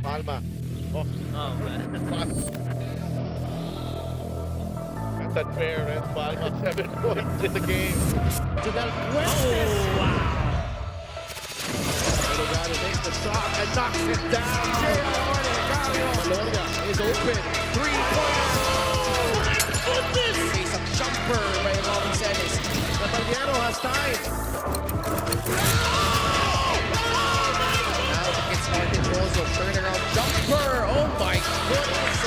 Palma. Oh, Oh, man. that's unfair, and Palma 7 points in the game. To Del Fuentes. Oh, wow. Ilagan makes the shot and knocks it down. Valoria is open. Three-pointer. My goodness! Face a jumper by Robin Celis. Caballero has time. Now it's Martin Rosso. Turnaround jumper. Oh my goodness.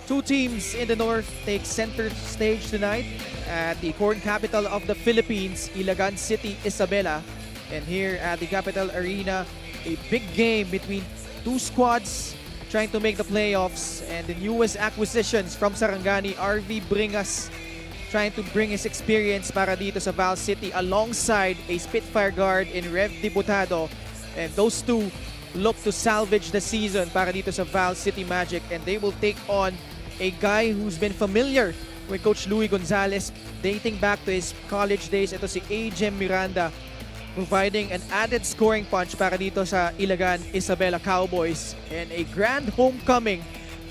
Two teams in the north take center stage tonight at the corn capital of the Philippines, Ilagan City, Isabela. And here at the Capital Arena, a big game between two squads trying to make the playoffs. And the newest acquisitions from Sarangani, RV Bringas, trying to bring his experience para dito sa Val City alongside a Spitfire guard in Rev Diputado. And those two look to salvage the season para dito sa Val City Magic, and they will take on a guy who's been familiar with Coach Louie Gonzalez dating back to his college days. Ito si AJ Miranda, providing an added scoring punch para dito sa Ilagan Isabela Cowboys, and a grand homecoming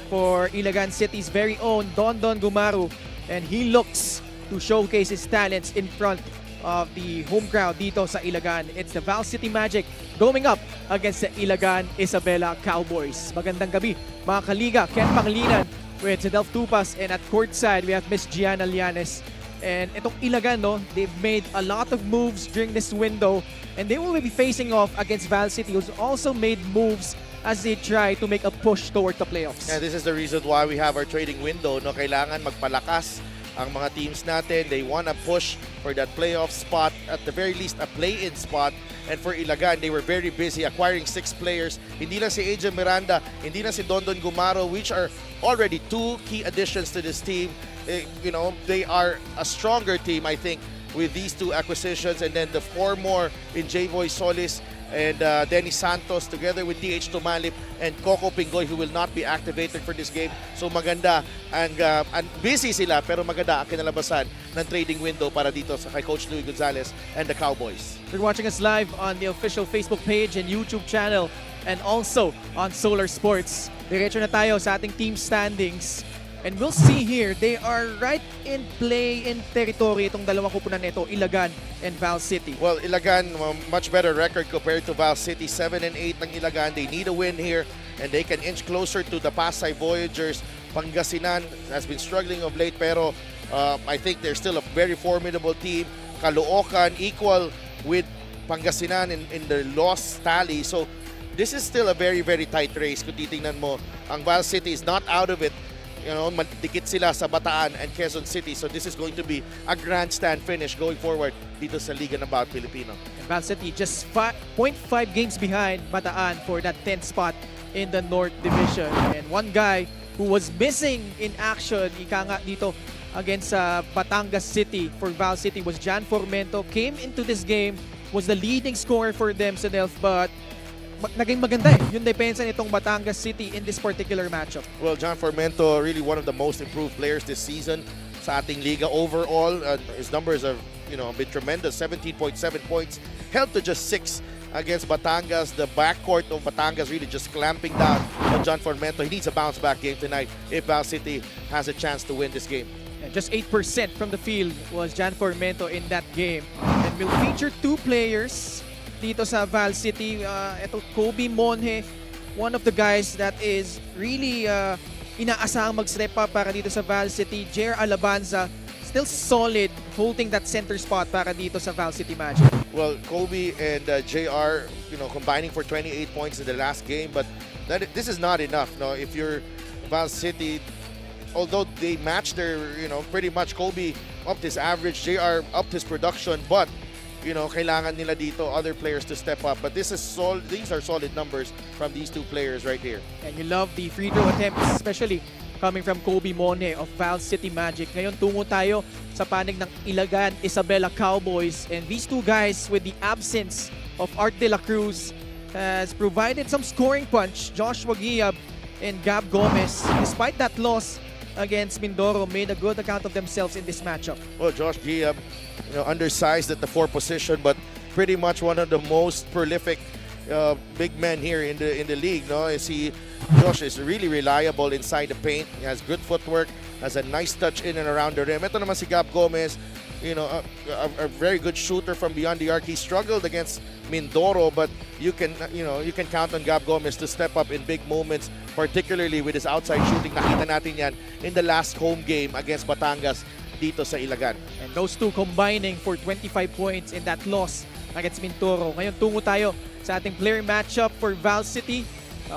for Ilagan City's very own Don Gumaru, and he looks to showcase his talents in front of the home crowd dito sa Ilagan. It's the Val City Magic going up against the Ilagan Isabela Cowboys. Magandang gabi mga kaliga. Ken Panglinan with Delf Tupas, and at courtside we have Miss Gianna Lianes. And itong Ilagan, no, they've made a lot of moves during this window, and they will be facing off against Val City, who's also made moves as they try to make a push toward the playoffs. And this is the reason why we have our trading window. No, kailangan magpalakas ang mga teams natin. They want to push for that playoff spot, at the very least a play-in spot. And for Ilagan, they were very busy acquiring 6 players. Hindi lang si AJ Miranda, hindi lang si Don Gumaro, which are already 2 key additions to this team. You know, they are a stronger team, I think, with these 2 acquisitions. And then the 4 more in J-Boy Solis and Denny Santos, together with DH Tumalip and Coco Pingoy, who will not be activated for this game. So maganda, and busy sila, pero maganda ang kinalabasan ng trading window para dito sa kay Coach Louie Gonzalez and the Cowboys. You're watching us live on the official Facebook page and YouTube channel, and also on Solar Sports. Diretso na tayo sa ating team standings. And we'll see here, they are right in play-in territory itong dalawang kupunan nito, Ilagan and Val City. Well, Ilagan, much better record compared to Val City. 7-8 ng Ilagan. They need a win here, and they can inch closer to the Pasay Voyagers. Pangasinan has been struggling of late, pero I think they're still a very formidable team. Caloocan equal with Pangasinan in the loss tally. So this is still a very, very tight race. Kung titingnan mo, ang Val City is not out of it. You know, dikit sila sa Bataan and Quezon City. So this is going to be a grandstand finish going forward dito sa Liga ng Bawat Pilipino. And Val City just 0.5 games behind Bataan for that 10th spot in the North Division. And one guy who was missing in action, ika nga dito, against Batangas City for Val City was Jan Formento. Came into this game, was the leading scorer for them sa Delf, but naging maganda yung depensa nitong Batangas City in this particular matchup. Well, John Formento, really one of the most improved players this season sa ating liga overall. His numbers have, you know, been tremendous. 17.7 points, held to just 6 against Batangas. The backcourt of Batangas really just clamping down on John Formento. He needs a bounce-back game tonight if Val City has a chance to win this game. And just 8% from the field was Jan Formento in that game. And will feature 2 players dito sa Val City. Ito, Kobe Monje, one of the guys that is really inaasahang mag-step up para dito sa Val City. Jer Alabanza, still solid, holding that center spot para dito sa Val City Magic. Well, Kobe and JR, you know, combining for 28 points in the last game, but this is not enough. No, if you're Val City, although they matched their, you know, pretty much Kobe upped his average, JR upped his production, but you know, kailangan nila dito other players to step up. But this is these are solid numbers from these 2 players right here. And you love the free throw attempts, especially coming from Kobe Monje of Val City Magic. Ngayon, tungo tayo sa panig ng Ilagan Isabela Cowboys. And these 2 guys, with the absence of Art De La Cruz, has provided some scoring punch. Joshua Giab and Gab Gomez, despite that loss, against Mindoro made a good account of themselves in this matchup. Well, Josh G, undersized at the 4 position, but pretty much one of the most prolific big men here in the league. No, Josh is really reliable inside the paint. He has good footwork, has a nice touch in and around the rim. Ito naman si Gab Gomez, a very good shooter from beyond the arc. He struggled against Mindoro, but you can count on Gab Gomez to step up in big moments, particularly with his outside shooting. Nakita natin yan in the last home game against Batangas dito sa Ilagan. And those two combining for 25 points in that loss against Mindoro. Ngayon tungo tayo sa ating player matchup for Val City.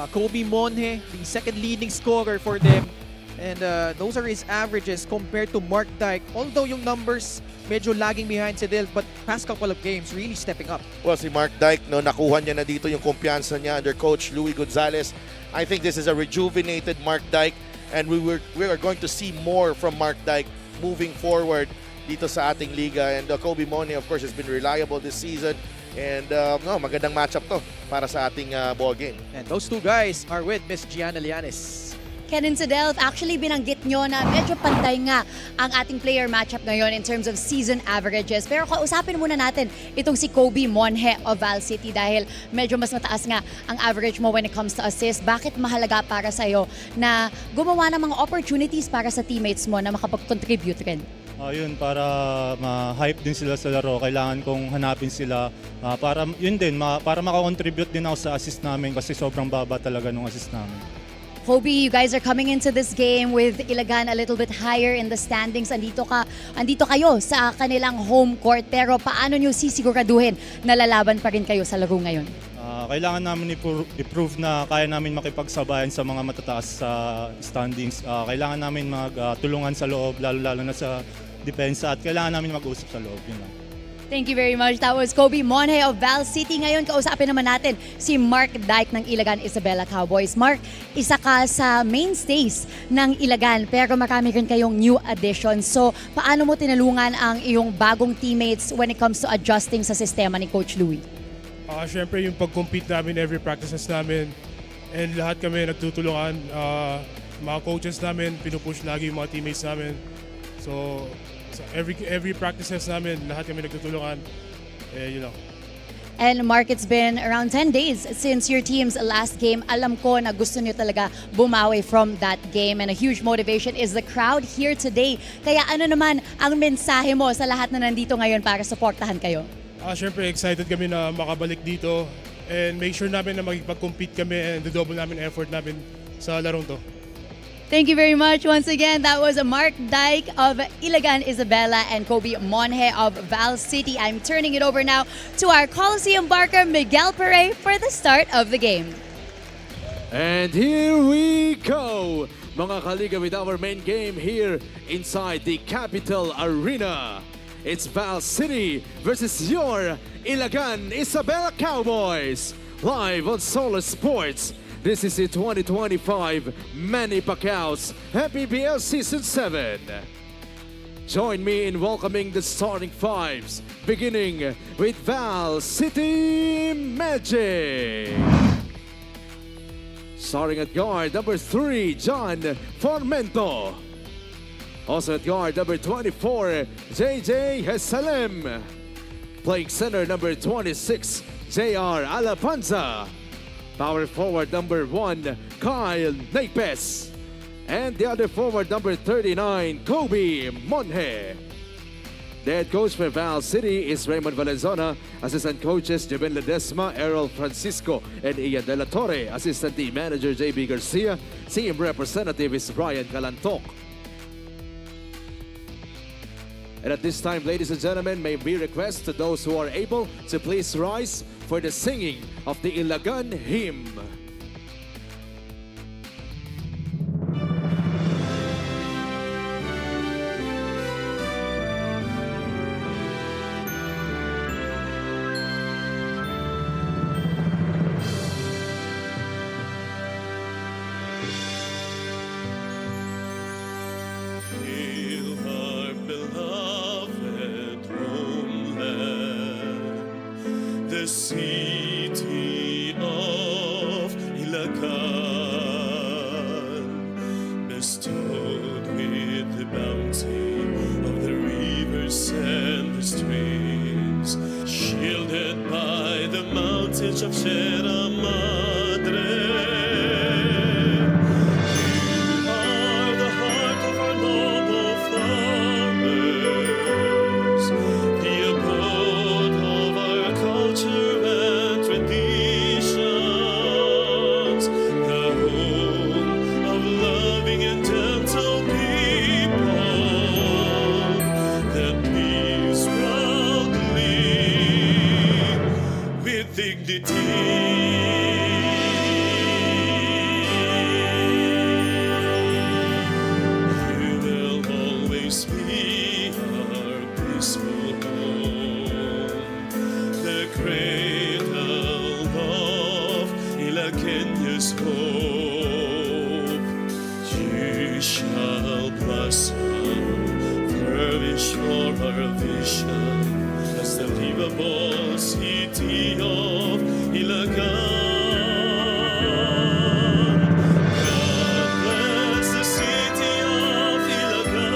Kobe Monje, the second leading scorer for them. And those are his averages compared to Mark Dyke. Although yung numbers medyo lagging behind si Del, but past couple of games really stepping up. Well, si Mark Dyke, nakuha niya na dito yung kumpiyansa niya under coach Louis Gonzalez. I think this is a rejuvenated Mark Dyke, and we are going to see more from Mark Dyke moving forward dito sa ating liga. And Kobe Monje, of course, has been reliable this season. And magandang matchup to para sa ating ball game. And those two guys are with Miss Gianna Lianes. Ken and Sidel, actually binanggit nyo na medyo pantay nga ang ating player matchup ngayon in terms of season averages. Pero kausapin muna natin itong si Kobe Monje of Val City dahil medyo mas mataas nga ang average mo when it comes to assist. Bakit mahalaga para sa'yo na gumawa ng mga opportunities para sa teammates mo na makapag-contribute rin? Yun, para ma-hype din sila sa laro, kailangan kong hanapin sila para yun din, para makakontribute din ako sa assist namin kasi sobrang baba talaga nung assist namin. Kobe, you guys are coming into this game with Ilagan a little bit higher in the standings. Andito kayo sa kanilang home court. Pero paano nyo sisiguraduhin na lalaban pa rin kayo sa laro ngayon? Kailangan namin i-prove na kaya namin makipagsabayan sa mga matataas sa standings. Kailangan namin magtulungan sa loob, lalo-lalo na sa depensa, at kailangan namin mag-usap sa loob. Yun lang. Thank you very much. That was Kobe Monje of Val City. Ngayon, kausapin naman natin si Mark Dyke ng Ilagan Isabela Cowboys. Mark, isa ka sa mainstays ng Ilagan pero marami rin kayong new additions. So, paano mo tinulungan ang iyong bagong teammates when it comes to adjusting sa sistema ni Coach Louie? Siyempre yung pag-compete namin every practices namin and lahat kami nagtutulungan. Mga coaches namin, pinupush lagi yung mga teammates namin. So every practices namin, lahat kami nagtutulungan. Yun lang. And Mark, it's been around 10 days since your team's last game. Alam ko na gusto niyo talaga bumawi from that game and a huge motivation is the crowd here today. Kaya ano naman ang mensahe mo sa lahat na nandito ngayon para supportahan kayo? Siyempre excited kami na makabalik dito and make sure namin na magpag-compete kami and double namin effort namin sa larong to. Thank you very much. Once again, that was Mark Dyke of Ilagan Isabela and Kobe Monje of Val City. I'm turning it over now to our Coliseum barker, Miguel Pere, for the start of the game. And here we go, mga kaliga, with our main game here inside the Capital Arena. It's Val City versus your Ilagan Isabela Cowboys, live on Solar Sports. This is the 2025 Manny Pacquiao's MPBL Season 7. Join me in welcoming the starting fives, beginning with Val City Magic. Starting at guard, number 3, John Formento. Also at guard, number 24, JJ Hesalem. Playing center, number 26, JR Alapanza. Power forward, number 1, Kyle Napes. And the other forward, number 39, Kobe Monje. The head coach for Val City is Raymond Valenzuela. Assistant coaches, Jeben Ledesma, Errol Francisco, and Ian De La Torre. Assistant team manager, JB Garcia. Team representative is Brian Calantok. And at this time, ladies and gentlemen, may we request to those who are able to please rise for the singing of the Ilagan hymn. Hail our beloved homeland, the city of Ilagan, bestowed Pequeños hope, you shall blossom, flourish for our vision as the livable city of Ilagan. God bless the city of Ilagan,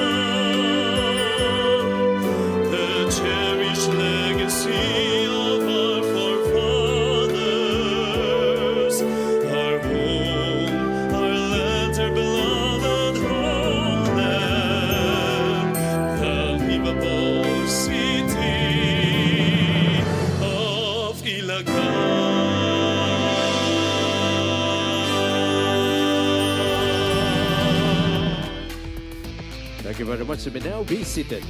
the cherished legacy of our forefathers, our home, our land, our beloved homeland, the livable city of Ilagan. Thank you very much. You may now be seated.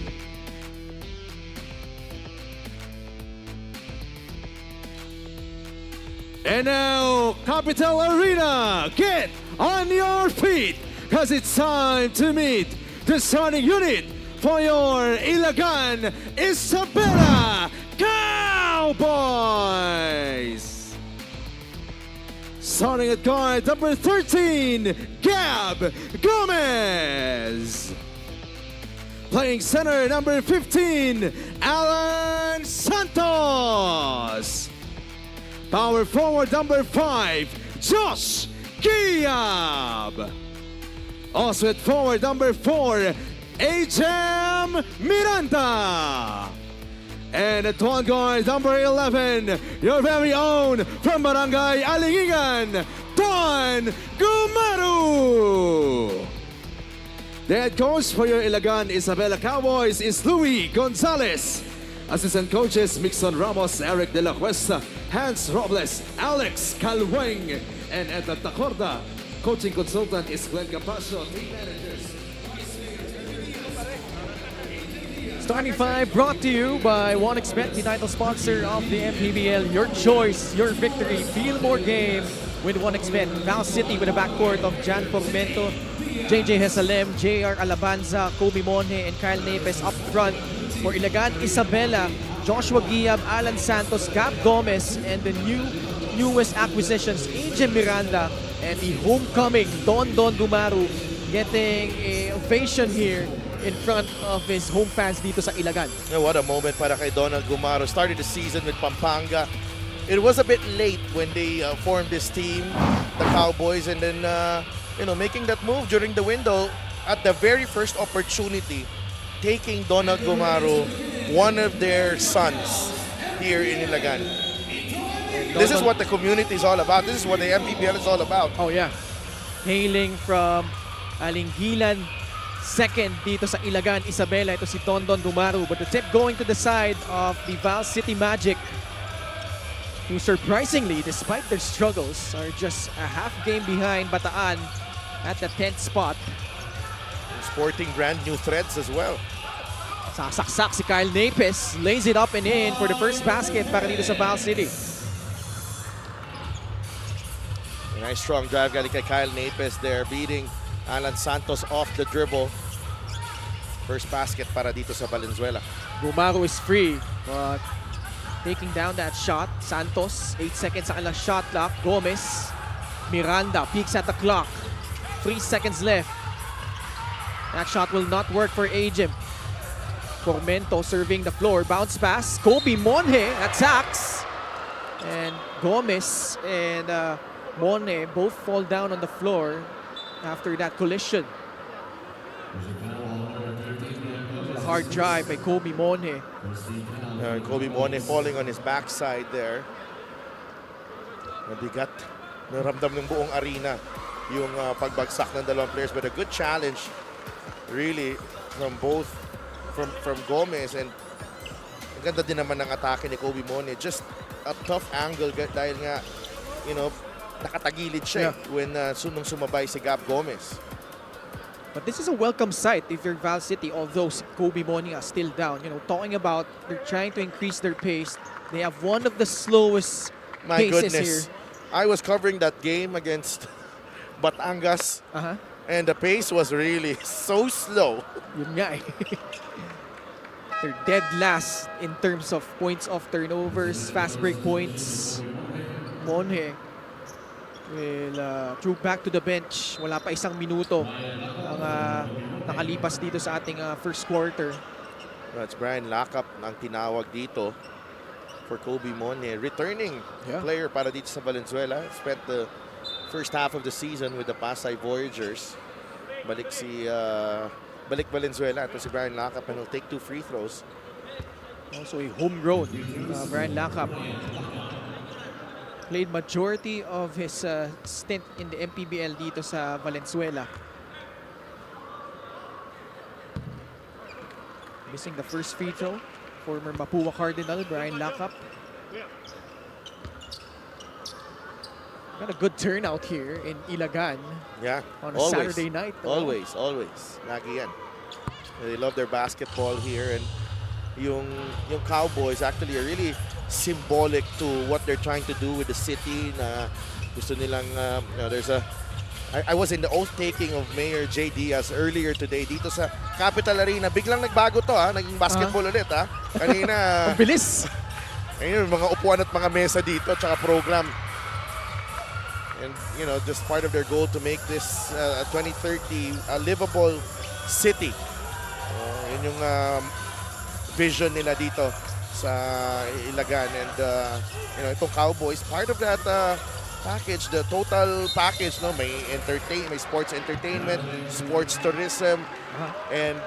And now, Capital Arena, get on your feet, because it's time to meet the starting unit for your Ilagan Isabela Cowboys. Starting at guard number 13, Gab Gomez. Playing center number 15, Alan Santos. Power forward number 5, Josh Giab. Also at forward number 4, H.M. Miranda. And at one guard number 11, your very own from Barangay Alingigan, Don Gumaru. The head coach for your Ilagan Isabela Cowboys is Louis Gonzalez. Assistant coaches Mixon Ramos, Eric De La Cuesta, Hans Robles, Alex Calweng, and at the Tacorda, coaching consultant is Glenn Capasio. Team managers. Starting five brought to you by OneXBet, the title sponsor of the MPBL. Your choice, your victory. Feel more game with OneXBet. Val City with a backcourt of Jan Formento, JJ Hesalem, JR Alabanza, Kobe Monje, and Kyle Nepes up front. For Ilagan Isabela, Joshua Giab, Alan Santos, Gab Gomez, and the newest acquisitions, AJ Miranda, and the homecoming Don Gumaru, getting a ovation here in front of his home fans dito sa Ilagan. What a moment para kay Donald Gumaro. Started the season with Pampanga. It was a bit late when they formed this team, the Cowboys, and then making that move during the window at the very first opportunity, taking Donald Gumaro, one of their sons here in Ilagan. This is what the community is all about. This is what the MPBL is all about. Oh yeah. Hailing from Alingilan, second dito sa Ilagan Isabela, ito si Don Gumaru. But the tip going to the side of the Val City Magic, who surprisingly, despite their struggles, are just a half game behind Bataan at the 10th spot. Sporting brand new threads as well. Sasaksak si Kyle Nepes, lays it up and in for the first basket para dito sa Val City. A nice strong drive galing kay Kyle Nepes there, beating Alan Santos off the dribble. First basket para dito sa Valenzuela. Gumaru is free, but taking down that shot. Santos, 8 seconds sa kanilang shot clock. Gomez, Miranda peeks at the clock. 3 seconds left. That shot will not work for Agim. Formento serving the floor. Bounce pass. Kobe Monje attacks. And Gomez and Monje both fall down on the floor after that collision. A hard drive by Kobe Monje. Kobe Monje falling on his backside there. Mabigat. Naramdam ng buong arena yung pagbagsak ng dalawang players, but a good challenge really from both from Gomez, and ang ganda din naman ng atake ni Kobe Monje. Just a tough angle dahil nga nakatagilid siya when nung sumabay si Gab Gomez. But this is a welcome sight if you're Val City, although Kobe Monje is still down. Talking about they're trying to increase their pace. They have one of the slowest paces here. I was covering that game against Batangas, and the pace was really so slow. Yun nga eh. They're dead last in terms of points of turnovers, fast break points. Monje will throw back to the bench. Wala pa isang minuto ang nakalipas dito sa ating first quarter. That's Brian Lacap ang tinawag dito for Kobe Monhe. Returning player para dito sa Valenzuela. Spent the first half of the season with the Pasay Voyagers. Balik Valenzuela. Ito si Brian Lacap and he'll take 2 free throws. Also a homegrown Brian Lacap. Played majority of his stint in the MPBL dito sa Valenzuela. Missing the first free throw. Former Mapua Cardinal, Brian Lacap. Got a good turnout here in Ilagan. Yeah, on a Saturday night. Always. Lagi yan. They love their basketball here, and yung Cowboys actually are really symbolic to what they're trying to do with the city. Na gusto nilang, there's a. I was in the oath-taking of Mayor J. Diaz earlier today dito sa Capital Arena. Biglang nagbago to naging basketball ulit Kanina. Ang bilis! Ayun, mga upuan at mga mesa dito, tsaka program. And just part of their goal to make this 2030 a livable city. Yun yung vision nila dito sa Ilagan. And itong Cowboys, part of that package, the total package, may sports entertainment, sports tourism, and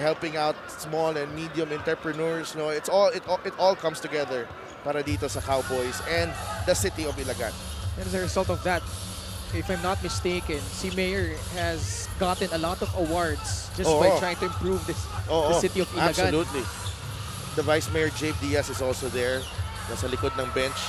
helping out small and medium entrepreneurs. It all comes together para dito sa Cowboys and the city of Ilagan. And as a result of that, if I'm not mistaken, si Mayor has gotten a lot of awards just by trying to improve the city of Ilagan. Absolutely. The Vice Mayor J. Diaz is also there. Nasa likod ng bench.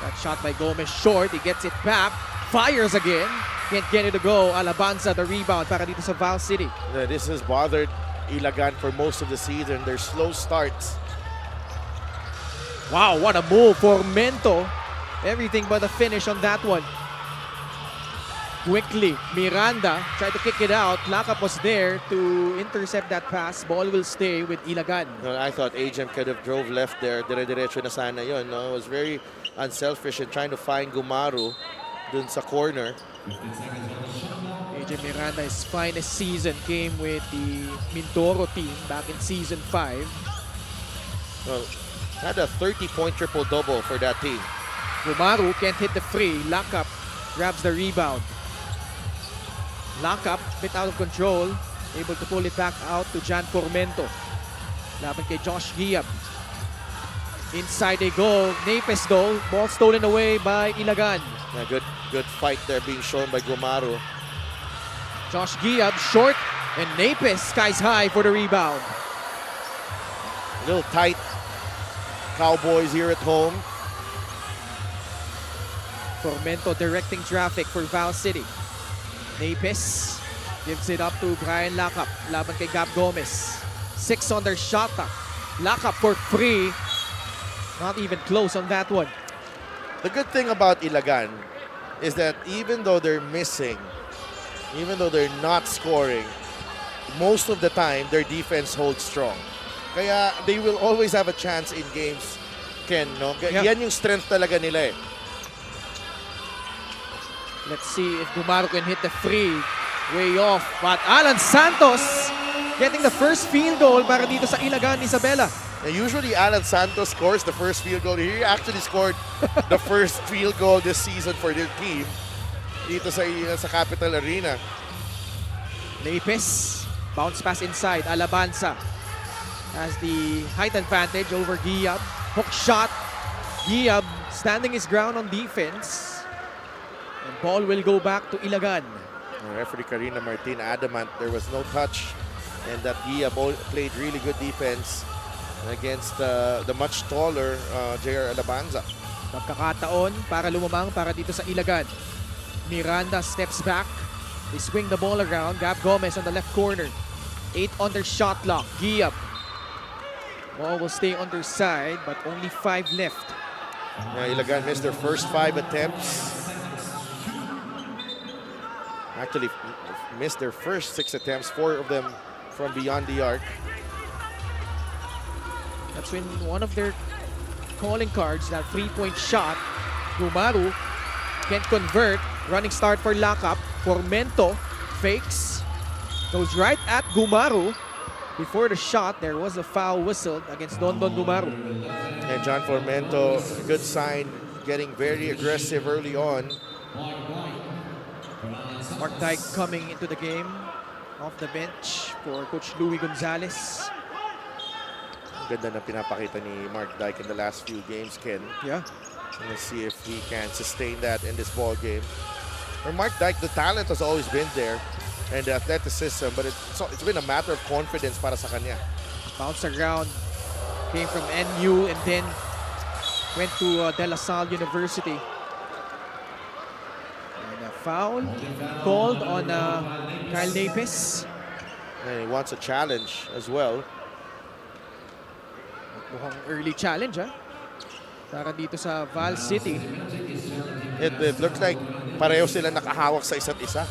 That shot by Gomez short. He gets it back. Fires again. Can't get it to go. Alabanza the rebound para dito sa Val City. This has bothered Ilagan for most of the season. Their slow starts. Wow, what a move for Mento. Everything but a finish on that one. Quickly, Miranda tried to kick it out. Lacap was there to intercept that pass. Ball will stay with Ilagan. I thought Agent could have drove left there. Dire-diretso na sana yun. It was very unselfish in trying to find Gumaru dun sa corner. AJ Miranda, his finest season came with the Mindoro team back in season 5. Well, had a 30-point triple-double for that team. Gumaru can't hit the free. Lacap grabs the rebound. Lacap, bit out of control. Able to pull it back out to Jan Formento. Laban kay Josh Giab. Inside they go. Napes though. Ball stolen away by Ilagan. Yeah, good fight there being shown by Gumaru. Josh Giab short. And Napes skies high for the rebound. A little tight. Cowboys here at home. Formento directing traffic for Val City. Napes gives it up to Brian Lacap. Laban kay Gab Gomez. 6 on their shot clock. Lacap for free. Not even close on that one. The good thing about Ilagan is that even though they're missing, even though they're not scoring, most of the time their defense holds strong. Kaya they will always have a chance in games, Ken. Yan yung strength talaga nila Let's see if Gumaru can hit the free. Way off. But Alan Santos getting the first field goal para dito sa Ilagan, Isabela. And usually Alan Santos scores the first field goal. He actually scored the first field goal this season for their team dito sa Capital Arena. Napes. Bounce pass inside. Alabanza has the height advantage over Giab. Hook shot. Giab standing his ground on defense. And ball will go back to Ilagan. Referee Karina Martin adamant there was no touch and that Gia played really good defense against the much taller JR Alabanza. Pagkakataon para lumamang para dito sa Ilagan. Miranda steps back. They swing the ball around. Gab Gomez on the left corner. 8 on their shot clock. Giab. Ball will stay on their side but only 5 left. Ilagan missed their first 5 attempts. Actually missed their first 6 attempts, 4 of them from beyond the arc. That's when one of their calling cards, that 3-point shot, Gumaru can't convert. Running start for Lakap. Formento fakes. Goes right at Gumaru. Before the shot, there was a foul whistled against Dondon Gumaru. And John Formento, good sign, getting very aggressive early on. Mark Dyke coming into the game off the bench for Coach Louie Gonzalez. Ganda na pinapakita ni Mark Dyke in the last few games, Ken. Yeah. Let's see if he can sustain that in this ball game. For Mark Dyke, the talent has always been there and the athleticism, but it's been a matter of confidence para sa kanya. Bounce around. Came from NU and then went to De La Salle University. And a foul called on Kyle Napes. And he wants a challenge as well. Mukhang early challenge, ha? Para dito sa Val City. It looks like pareho sila nakahawak sa isa't isa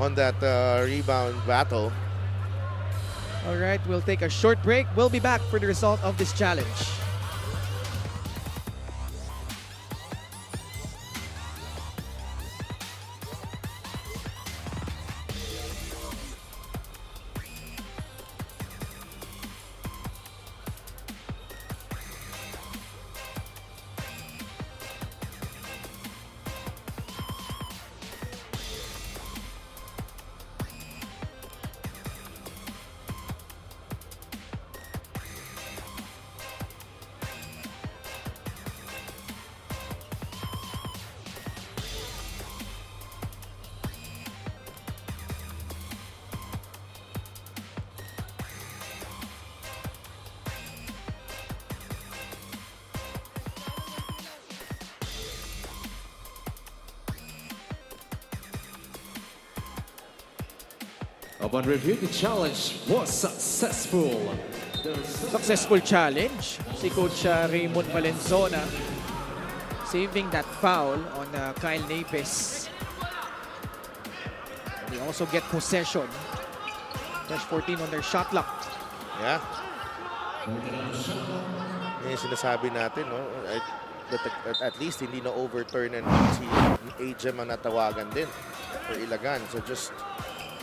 on that rebound battle. All right, we'll take a short break. We'll be back for the result of this challenge. Upon review, the challenge was successful. Successful challenge. Si Coach Raymond Valenzuela saving that foul on Kyle Napes. They also get possession. Dash 14 on their shot clock. Yeah. Yan yung sinasabi natin, no? At least hindi na overturn and si Ajem ang natawagan din for Ilagan. So just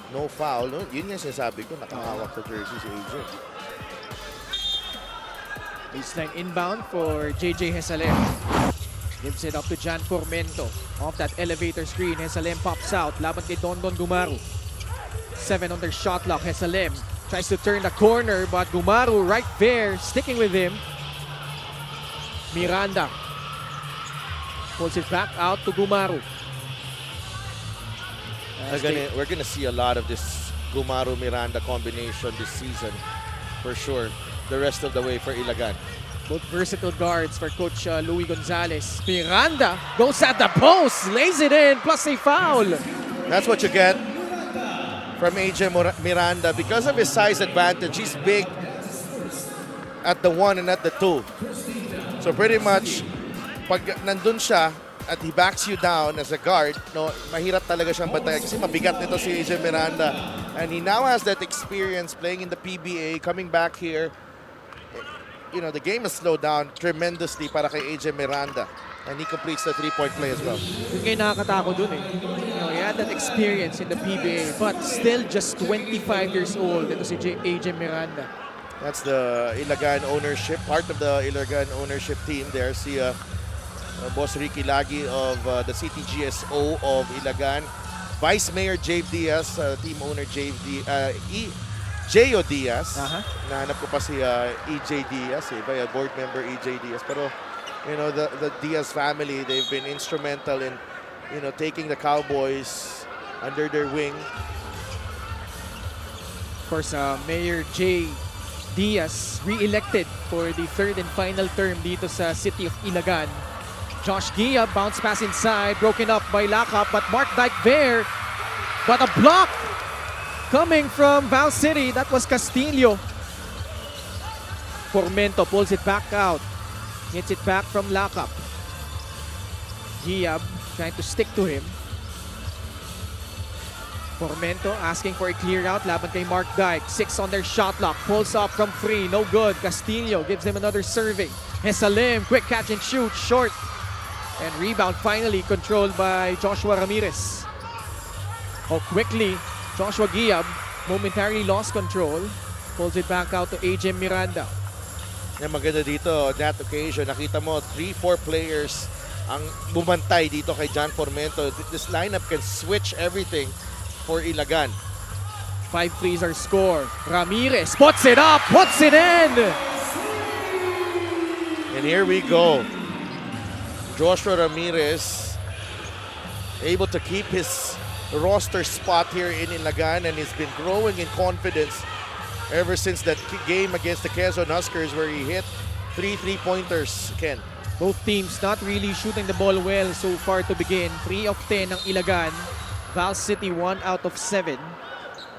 no foul, no? Yun yung sinasabi ko, nakahawak sa jersey si Ajem. Baseline inbound for JJ Hesalem. Gives it up to Jan Formento. Off that elevator screen, Hesalem pops out. Laban kay Dondon Gumaru. 7 on their shot clock. Hesalem tries to turn the corner, but Gumaru right there, sticking with him. Miranda pulls it back out to Gumaru. We're gonna see a lot of this Gumaru-Miranda combination this season, for sure. The rest of the way for Ilagan. Both versatile guards for Coach Louie Gonzalez. Miranda goes at the post, lays it in, plus a foul. That's what you get from AJ Miranda. Because of his size advantage, he's big at the 1 and at the 2. So pretty much, pag nandun siya at he backs you down as a guard, no, mahirap talaga siyang bantayan kasi mabigat nito si AJ Miranda. And he now has that experience playing in the PBA, coming back here. You know, the game has slowed down tremendously para kay AJ Miranda. And he completes the three-point play as well. Yung kayo nakakatakot dun eh. You know, he had that experience in the PBA, but still just 25 years old. Ito si AJ Miranda. That's the Ilagan ownership, part of the Ilagan ownership team there. Si Boss Ricky Lagi of the CTGSO of Ilagan. Vice Mayor Jave Diaz, team owner J.O. Diaz. Nahanap ko pa si EJ Diaz, board member EJ Diaz. Pero, you know, the Diaz family, they've been instrumental in, you know, taking the Cowboys under their wing. Of course, Mayor J. Diaz re-elected for the third and final term dito sa city of Ilagan. Josh Gia, bounce pass inside, broken up by Lakap, but Mark Dyke there. But a block coming from Val City. That was Castillo. Formento pulls it back out. Gets it back from Lakap. Giab trying to stick to him. Formento asking for a clear out. Laban kay Mark Dyke. 6 on their shot clock. Pulls up from 3. No good. Castillo gives them another survey. Hesalem, quick catch and shoot. Short. And rebound finally controlled by Joshua Ramirez. Oh, quickly, Joshua Giab momentarily lost control. Pulls it back out to AJ Miranda. Yung maganda dito, on that occasion, nakita mo 3-4 players ang bumantay dito kay John Formento. This lineup can switch everything for Ilagan. 5 threes are score. Ramirez puts it up, puts it in. And here we go. Joshua Ramirez able to keep his roster spot here in Ilagan, and he's been growing in confidence ever since that game against the Quezon Huskers where he hit 3 3-pointers, Ken. Both teams not really shooting the ball well so far to begin. 3 of 10 ng Ilagan. Val City 1 out of 7.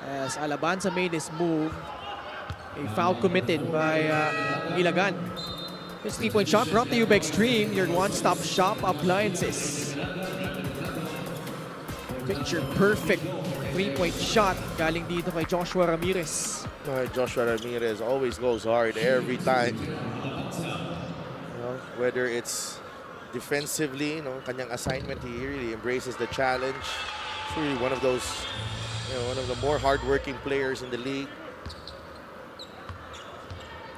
As Alabanza made his move. A foul committed by Ilagan. This 3-point shot brought to you by Extreme, your one-stop shop appliances. Picture perfect 3-point shot galing dito kay Joshua Ramirez. Joshua Ramirez always goes hard every time. You know, whether it's defensively, kanyang assignment, he really embraces the challenge. He's really one of those, one of the more hardworking players in the league.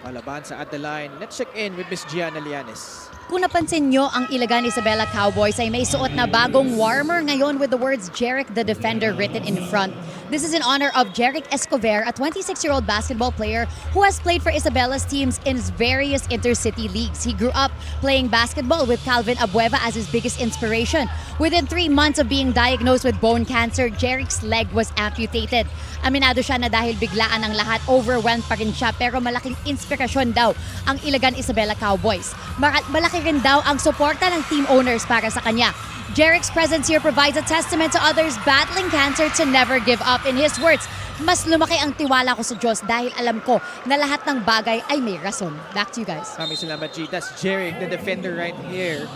Alabanza at the line. Let's check in with Miss Gianna Lianes. Kung napansin nyo, ang Ilagan Isabela Cowboys ay may suot na bagong warmer ngayon with the words Jerick the Defender written in front. This is in honor of Jerick Escover, a 26-year-old basketball player who has played for Isabella's teams in various intercity leagues. He grew up playing basketball with Calvin Abueva as his biggest inspiration. Within 3 months of being diagnosed with bone cancer, Jerick's leg was amputated. Aminado siya na dahil biglaan ang lahat, overwhelmed pa rin siya, pero malaking inspirasyon daw ang Ilagan Isabela Cowboys. Malaki rin daw ang suporta ng team owners para sa kanya. Jerick's presence here provides a testament to others battling cancer to never give up. In his words, mas lumaki ang tiwala ko sa Diyos dahil alam ko na lahat ng bagay ay may rason. Back to you guys. Maraming salamat, G. That's Jerick, the defender right here.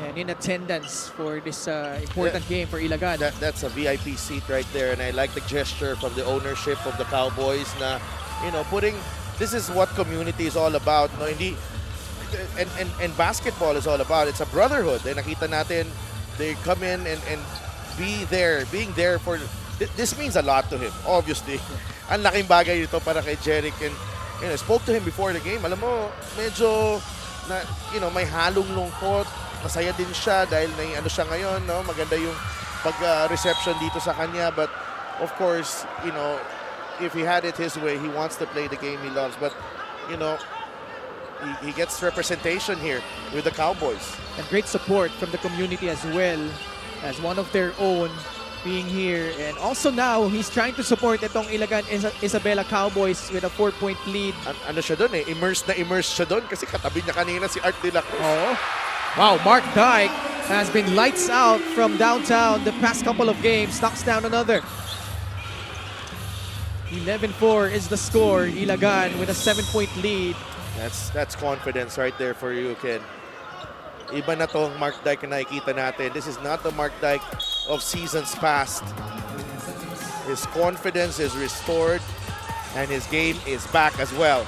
And in attendance for this important game for Ilagan. That's a VIP seat right there, and I like the gesture from the ownership of the Cowboys na, this is what community is all about. No, hindi, and basketball is all about. It's a brotherhood. And nakita natin, they come in and being there for, this means a lot to him, obviously. Ang laking bagay ito para kay Jerick, and I spoke to him before the game. Alam mo, medyo na, may halong lungkot. Masaya din siya dahil siya ngayon, no? Maganda yung pag-reception dito sa kanya, but of course, if he had it his way, he wants to play the game he loves, but he gets representation here with the Cowboys. And great support from the community as well, as one of their own being here. And also now, he's trying to support itong Ilagan Isabela Cowboys with a 4-point lead. Ano siya doon immersed siya doon kasi katabi niya kanina si Art de la Cruz. Oh. Wow, Mark Dyke has been lights out from downtown the past couple of games. Knocks down another. 11-4 is the score. Ilagan with a 7-point lead. That's confidence right there for you, Ken. Iba na tong Mark Dyke na nakikita natin. This is not the Mark Dyke of seasons past. His confidence is restored and his game is back as well.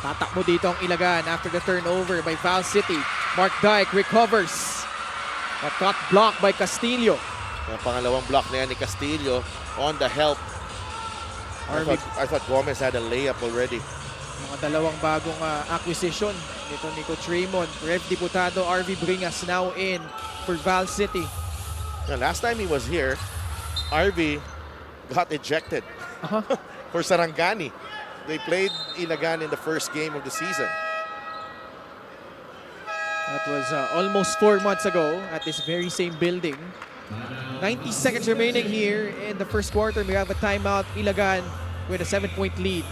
Tatakbo dito ang Ilagan after the turnover by Val City. Mark Dyke recovers. A cut block by Castillo. Ang pangalawang block na yan ni Castillo on the help. I thought Gomez had a layup already. Mga dalawang bagong acquisition nito Nico Tremont. Rev Diputado RV Bringas now in for Val City. Now, last time he was here, RV got ejected for Sarangani. They played Ilagan in the first game of the season. That was almost 4 months ago at this very same building. 90 seconds remaining here in the first quarter. We have a timeout. Ilagan with a 7-point lead.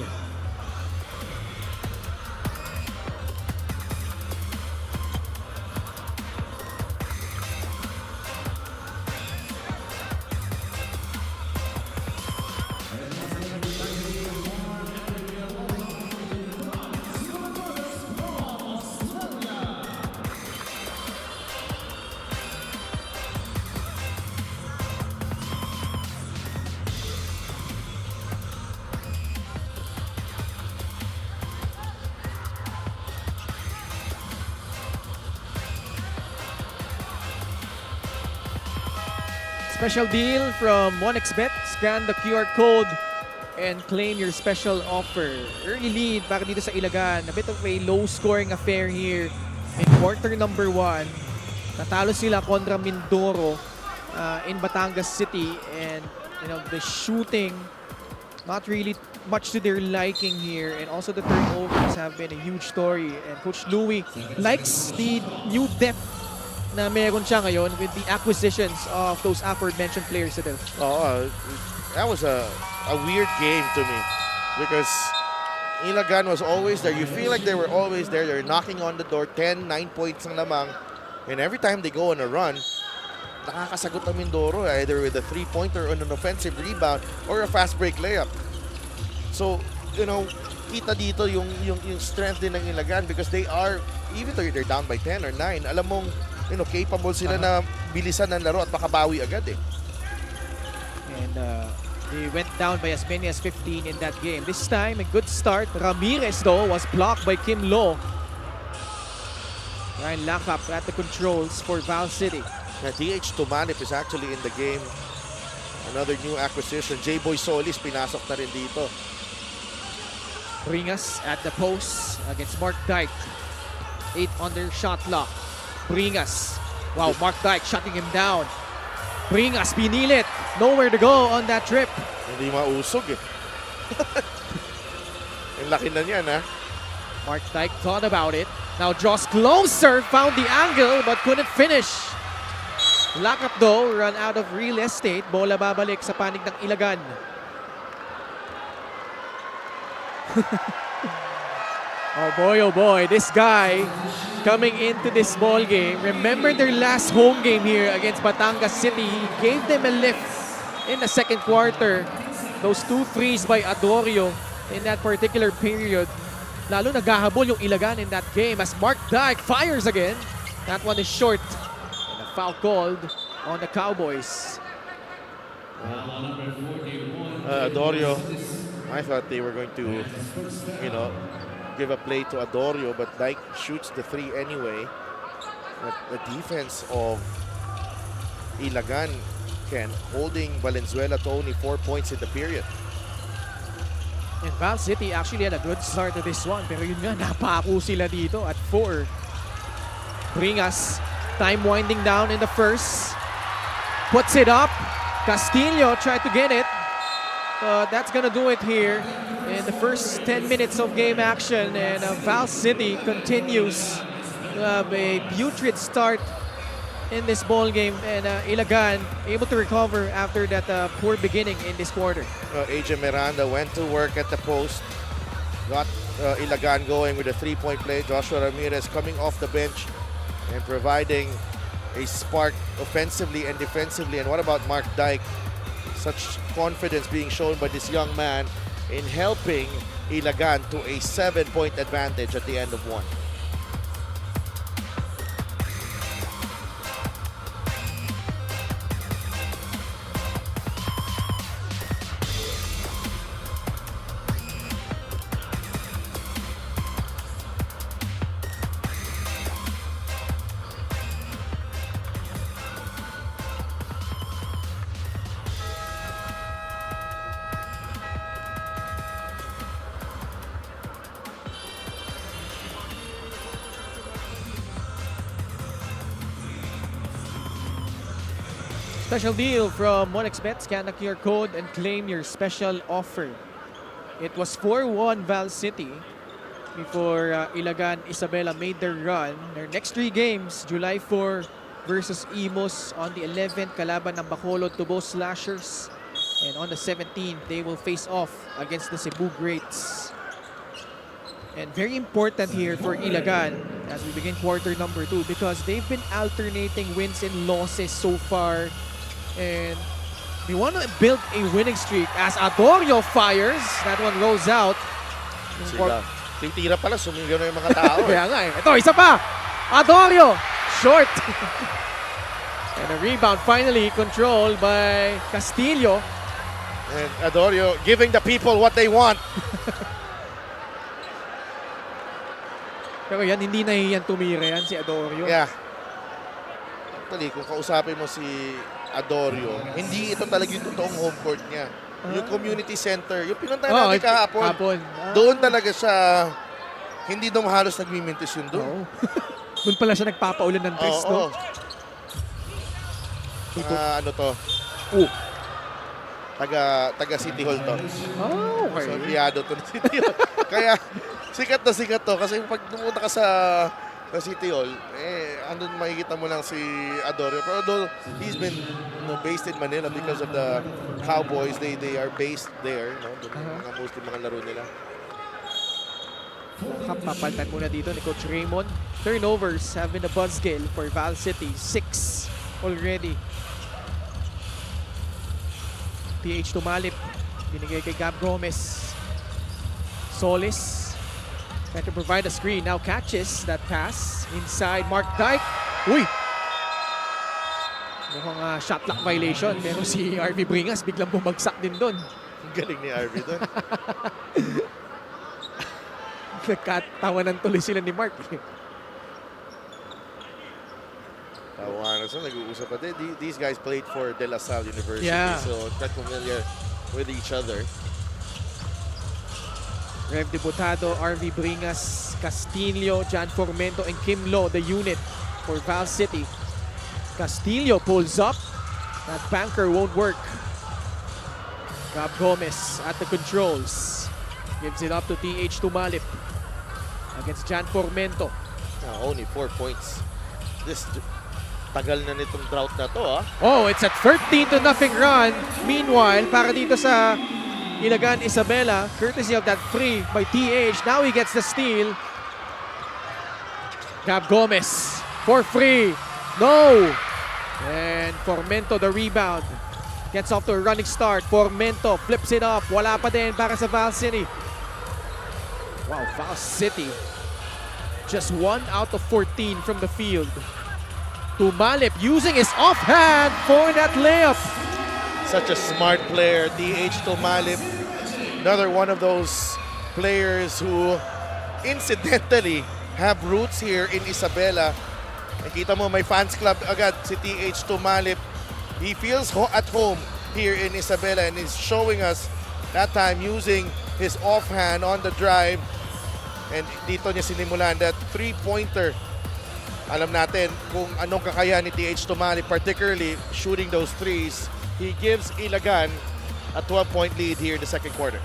Special deal from 1xBet. Scan the QR code and claim your special offer. Early lead para dito sa Ilagan. A bit of a low-scoring affair here in quarter number 1. Natalo sila kontra Mindoro in Batangas City, and the shooting not really much to their liking here, and also the turnovers have been a huge story, and Coach Louie likes the new depth na meron siya ngayon with the acquisitions of those aforementioned players. Oh, that was a weird game to me because Ilagan was always there. You feel like they were always there. They're knocking on the door. 9 points ang lamang. And every time they go on a run, nakakasagot ang Mindoro either with a 3-pointer on an offensive rebound or a fast break layup. So, kita dito yung strength din ng Ilagan because they are, even though they're down by 10 or 9, alam mong capable sila na bilisan ng laro at makabawi agad eh. And they went down by as many as 15 in that game. This time, a good start. Ramirez, though, was blocked by Kim Lo. Ryan Lakap at the controls for Val City. TH Tumanip is actually in the game. Another new acquisition. J-Boy Solis pinasok na rin dito. Bringas at the post against Mark Dyke. 8 under shot clock. Bringas. Wow, Mark Dyke shutting him down. Bringas pinilit. Nowhere to go on that trip. Hindi mausog eh. Ang laki na niyan ha. Mark Dyke thought about it. Now draws closer. Found the angle but couldn't finish. Lakap though, run out of real estate. Bola babalik sa panig ng Ilagan. Oh boy, this guy coming into this ball game. Remember their last home game here against Batangas City. He gave them a lift in the second quarter. Those 2 threes by Adorio in that particular period. Lalo naghahabol yung Ilagan in that game as Mark Dyke fires again. That one is short. And a foul called on the Cowboys. Adorio, I thought they were going to, give a play to Adorio, but Dyke shoots the 3 anyway. But the defense of Ilagan, Ken, holding Valenzuela to only 4 points in the period. And Val City actually had a good start to this one. Pero yun nga, napako sila dito at 4. Bringas, time winding down in the first. Puts it up. Castillo tried to get it. That's gonna do it here in the first 10 minutes of game action. And Val City continues to have a putrid start in this ball game, and Ilagan able to recover after that poor beginning in this quarter. AJ Miranda went to work at the post, got Ilagan going with a 3-point play. Joshua Ramirez coming off the bench and providing a spark offensively and defensively. And what about Mark Dyke? Such confidence being shown by this young man in helping Ilagan to a 7-point advantage at the end of 1. Special deal from 1xBet. Scan the QR code and claim your special offer. It was 4-1 Val City before Ilagan Isabela made their run. Their next 3 games, July 4 versus Imus, on the 11th, kalaban ng Bacolod Tubo Slashers. And on the 17th, they will face off against the Cebu Greats. And very important here for Ilagan as we begin quarter number 2 because they've been alternating wins and losses so far. And they want to build a winning streak as Adorio fires. That one rolls out. Sila. Titira pala, sumigaw na yung mga tao. Kaya nga eh. Ito, isa pa. Adorio. Short. And a rebound finally controlled by Castillo. And Adorio giving the people what they want. Pero yan, hindi nahihiyan tumira yan si Adorio. Yeah. Actually, kung kausapin mo si Adorio, hindi ito talaga yung totoong home court niya. Yung community center, yung pinuntahan Oh, natin kahapon, hapon. doon talaga siya, hindi daw halos nagmimintis yun doon. Oo. Doon pala siya nagpapaulan ng tres, no? Ano to? Oh. Taga City Hall to. Oh, okay. So, biyado to ng City Hall. Kaya, sikat to. Kasi pag pumunta ka sa City Hall, andun makikita mo lang si Adorio. Pero although he's been based in Manila because of the Cowboys, they are based there. No? Mga mostly mga laro nila. Papalitan muna dito ni Coach Raymond. Turnovers have been a buzzkill for Val City. 6 already. PH Tumalip. Binigay kay Gab Gomez. Solis. Trying to provide a screen. Now catches that pass. Inside Mark Dyke. Uy! Mukhang shot clock violation. Pero si RV Bringas biglang bumagsak din doon. Ang galing ni RV doon. Nagkatawanan tuloy sila ni Mark. Tawanan sila, nag-uusap pa din. These guys played for De La Salle University, Yeah. so quite familiar with each other. Rev Debutado, RV Bringas, Castillo, Jan Formento, and Kim Lo, the unit for Val City. Castillo pulls up. That banker won't work. Gab Gomez at the controls. Gives it up to TH Tumalip against Jan Formento. Only 4 points. This tagal na nitong drought na to, ah. Oh, it's a 13-0 run. Meanwhile, para dito sa Ilagan Isabela, courtesy of that free by TH. Now he gets the steal. Gab Gomez for free. No! And Formento the rebound. Gets off to a running start. Formento flips it up. Wala pa din para sa Val City. Wow, Val City. Just 1 out of 14 from the field. Tumalip using his offhand for that layup. Such a smart player, TH Tumalip. Another one of those players who incidentally have roots here in Isabela. Nakita mo, may fans club agad si TH Tumalip. He feels at home here in Isabela and is showing us that time using his offhand on the drive. And dito niya sinimulan that three-pointer. Alam natin kung anong kakayahan ni TH Tumalip, particularly shooting those threes. He gives Ilagan a 12-point lead here in the second quarter.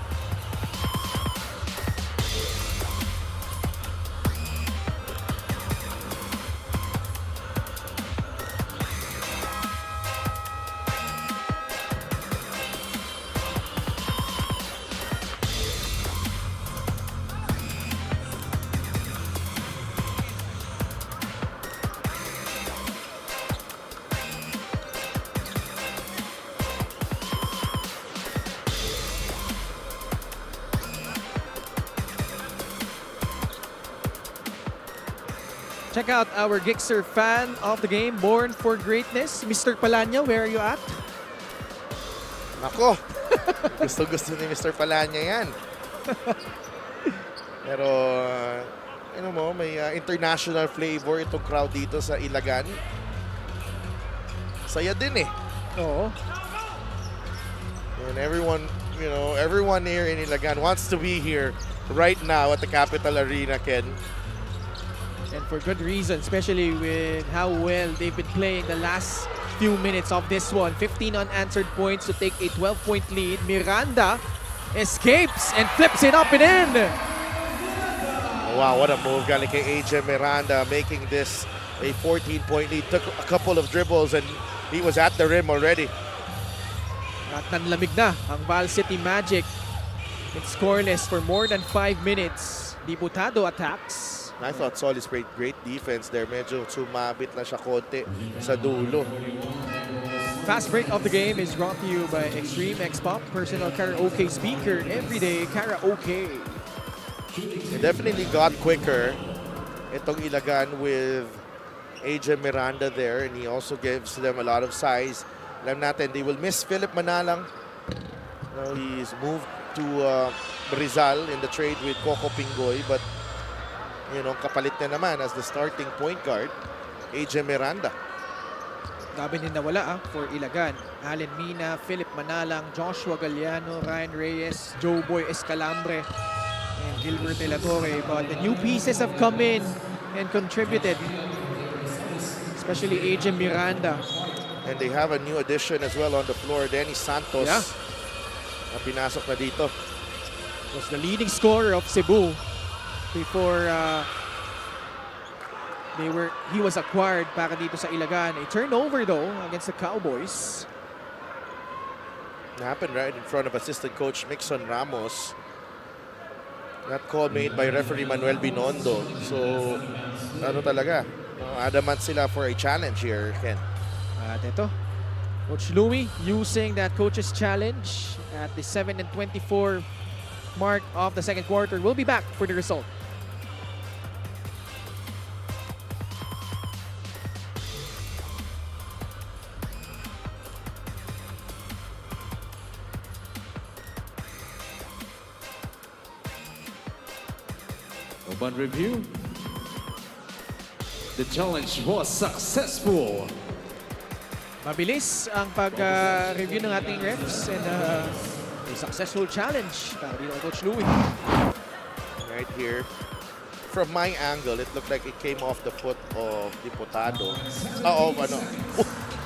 Check out our Gixxer fan of the game, born for greatness. Mr. Palanya, where are you at? Ako, gusto ni Mr. Palanya yan. Pero, may international flavor itong crowd dito sa Ilagan. Saya din eh. Oo. And everyone here in Ilagan wants to be here right now at the Capital Arena, Ken. And for good reason, especially with how well they've been playing the last few minutes of this one. 15 unanswered points to take a 12-point lead. Miranda escapes and flips it up and in. Wow, what a move galing kay AJ Miranda, making this a 14-point lead. Took a couple of dribbles and he was at the rim already. At nanlamig na ang Val City Magic. It's scoreless for more than 5 minutes. Debutado attacks. I thought Solis played great defense there. Medyo sumabit na siya konti sa dulo. Fast break of the game is brought to you by Extreme X-Pop, personal karaoke speaker, everyday karaoke. It definitely got quicker. Itong Ilagan with AJ Miranda there, and he also gives them a lot of size. Alam natin, they will miss Philip Manalang. He's moved to Rizal in the trade with Coco Pingoy, but kapalit na naman as the starting point guard, AJ Miranda. Dami din nawala for Ilagan. Allen Mina, Philip Manalang, Joshua Galliano, Ryan Reyes, Joe Boy Escalambre, and Gilbert De La Torre. But the new pieces have come in and contributed, especially AJ Miranda. And they have a new addition as well on the floor, Denny Santos. Yeah. Na pinasok na dito. Was the leading scorer of Cebu before he was acquired para dito sa Ilagan. A turnover though against the Cowboys. It happened right in front of assistant coach Mixon Ramos. That call made by referee Manuel Binondo. So, ano talaga? Adamant sila for a challenge here, Ken. At ito, Coach Louie using that coach's challenge at the 7:24 mark of the second quarter. We'll be back for the result. Upon review, the challenge was successful. Mabilis ang pag-review ng ating refs and a successful challenge para dito kay Coach Louie. Right here. From my angle, it looked like it came off the foot of Diputado. Ano.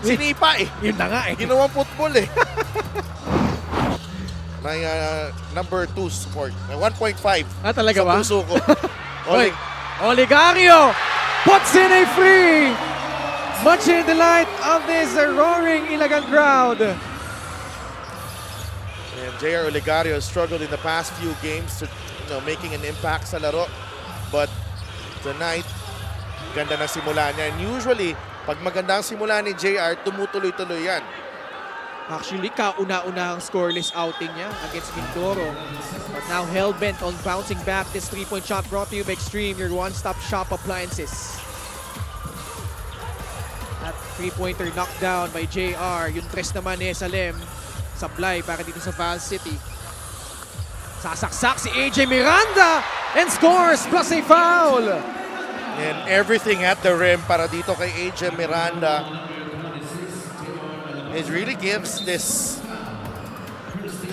Sinipa eh. Yun na nga eh. Ginawang football eh. May number 2 support. May 1.5. Talaga ba? Sa puso ko. Oy, Oligario puts in a free. Much in the light of this roaring Ilagan crowd. And J.R. Oligario has struggled in the past few games to making an impact sa laro. But tonight, ganda ng simula niya. And usually, pag maganda ang simula ni JR, tumutuloy-tuloy yan. Actually, kauna-una ang scoreless outing niya against Mindoro. But now hell-bent on bouncing back. This three-point shot brought to you by Extreme, your one-stop shop appliances. At three-pointer knocked down by JR. Yung tres naman ni Salem. Sablay para dito sa Val City. Sasaksak si AJ Miranda and scores plus a foul. And everything at the rim para dito kay AJ Miranda. It really gives this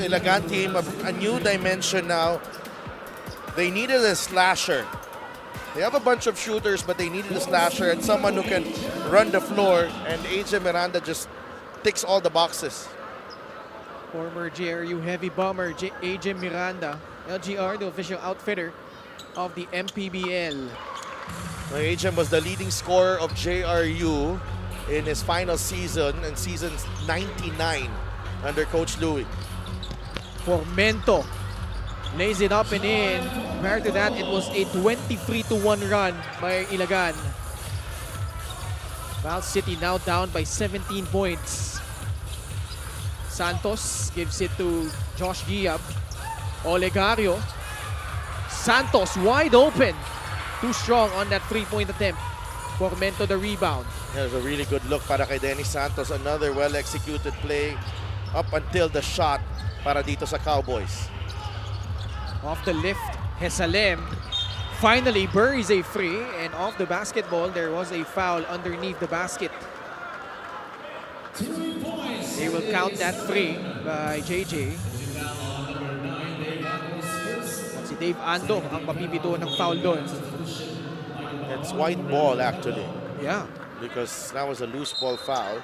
Ilagan team a new dimension now. They needed a slasher. They have a bunch of shooters, but they needed a slasher and someone who can run the floor. And AJ Miranda just ticks all the boxes. Former JRU heavy bomber AJ Miranda, LGR, the official outfitter of the MPBL. AJ was the leading scorer of JRU in his final season, in season 99 under Coach Louie. Formento lays it up and in. Prior to that, it was a 23-1 run by Ilagan. Val City now down by 17 points. Santos gives it to Josh Giab. Olegario. Santos wide open. Too strong on that three-point attempt. Formento the rebound. There's a really good look para kay Denny Santos. Another well-executed play up until the shot para dito sa Cowboys. Off the lift, Hesalem finally buries a free, and off the basketball, there was a foul underneath the basket. They will count that free by JJ. At si Dave Ando ang papipito ng foul doon. It's white ball actually, Yeah. because that was a loose ball foul.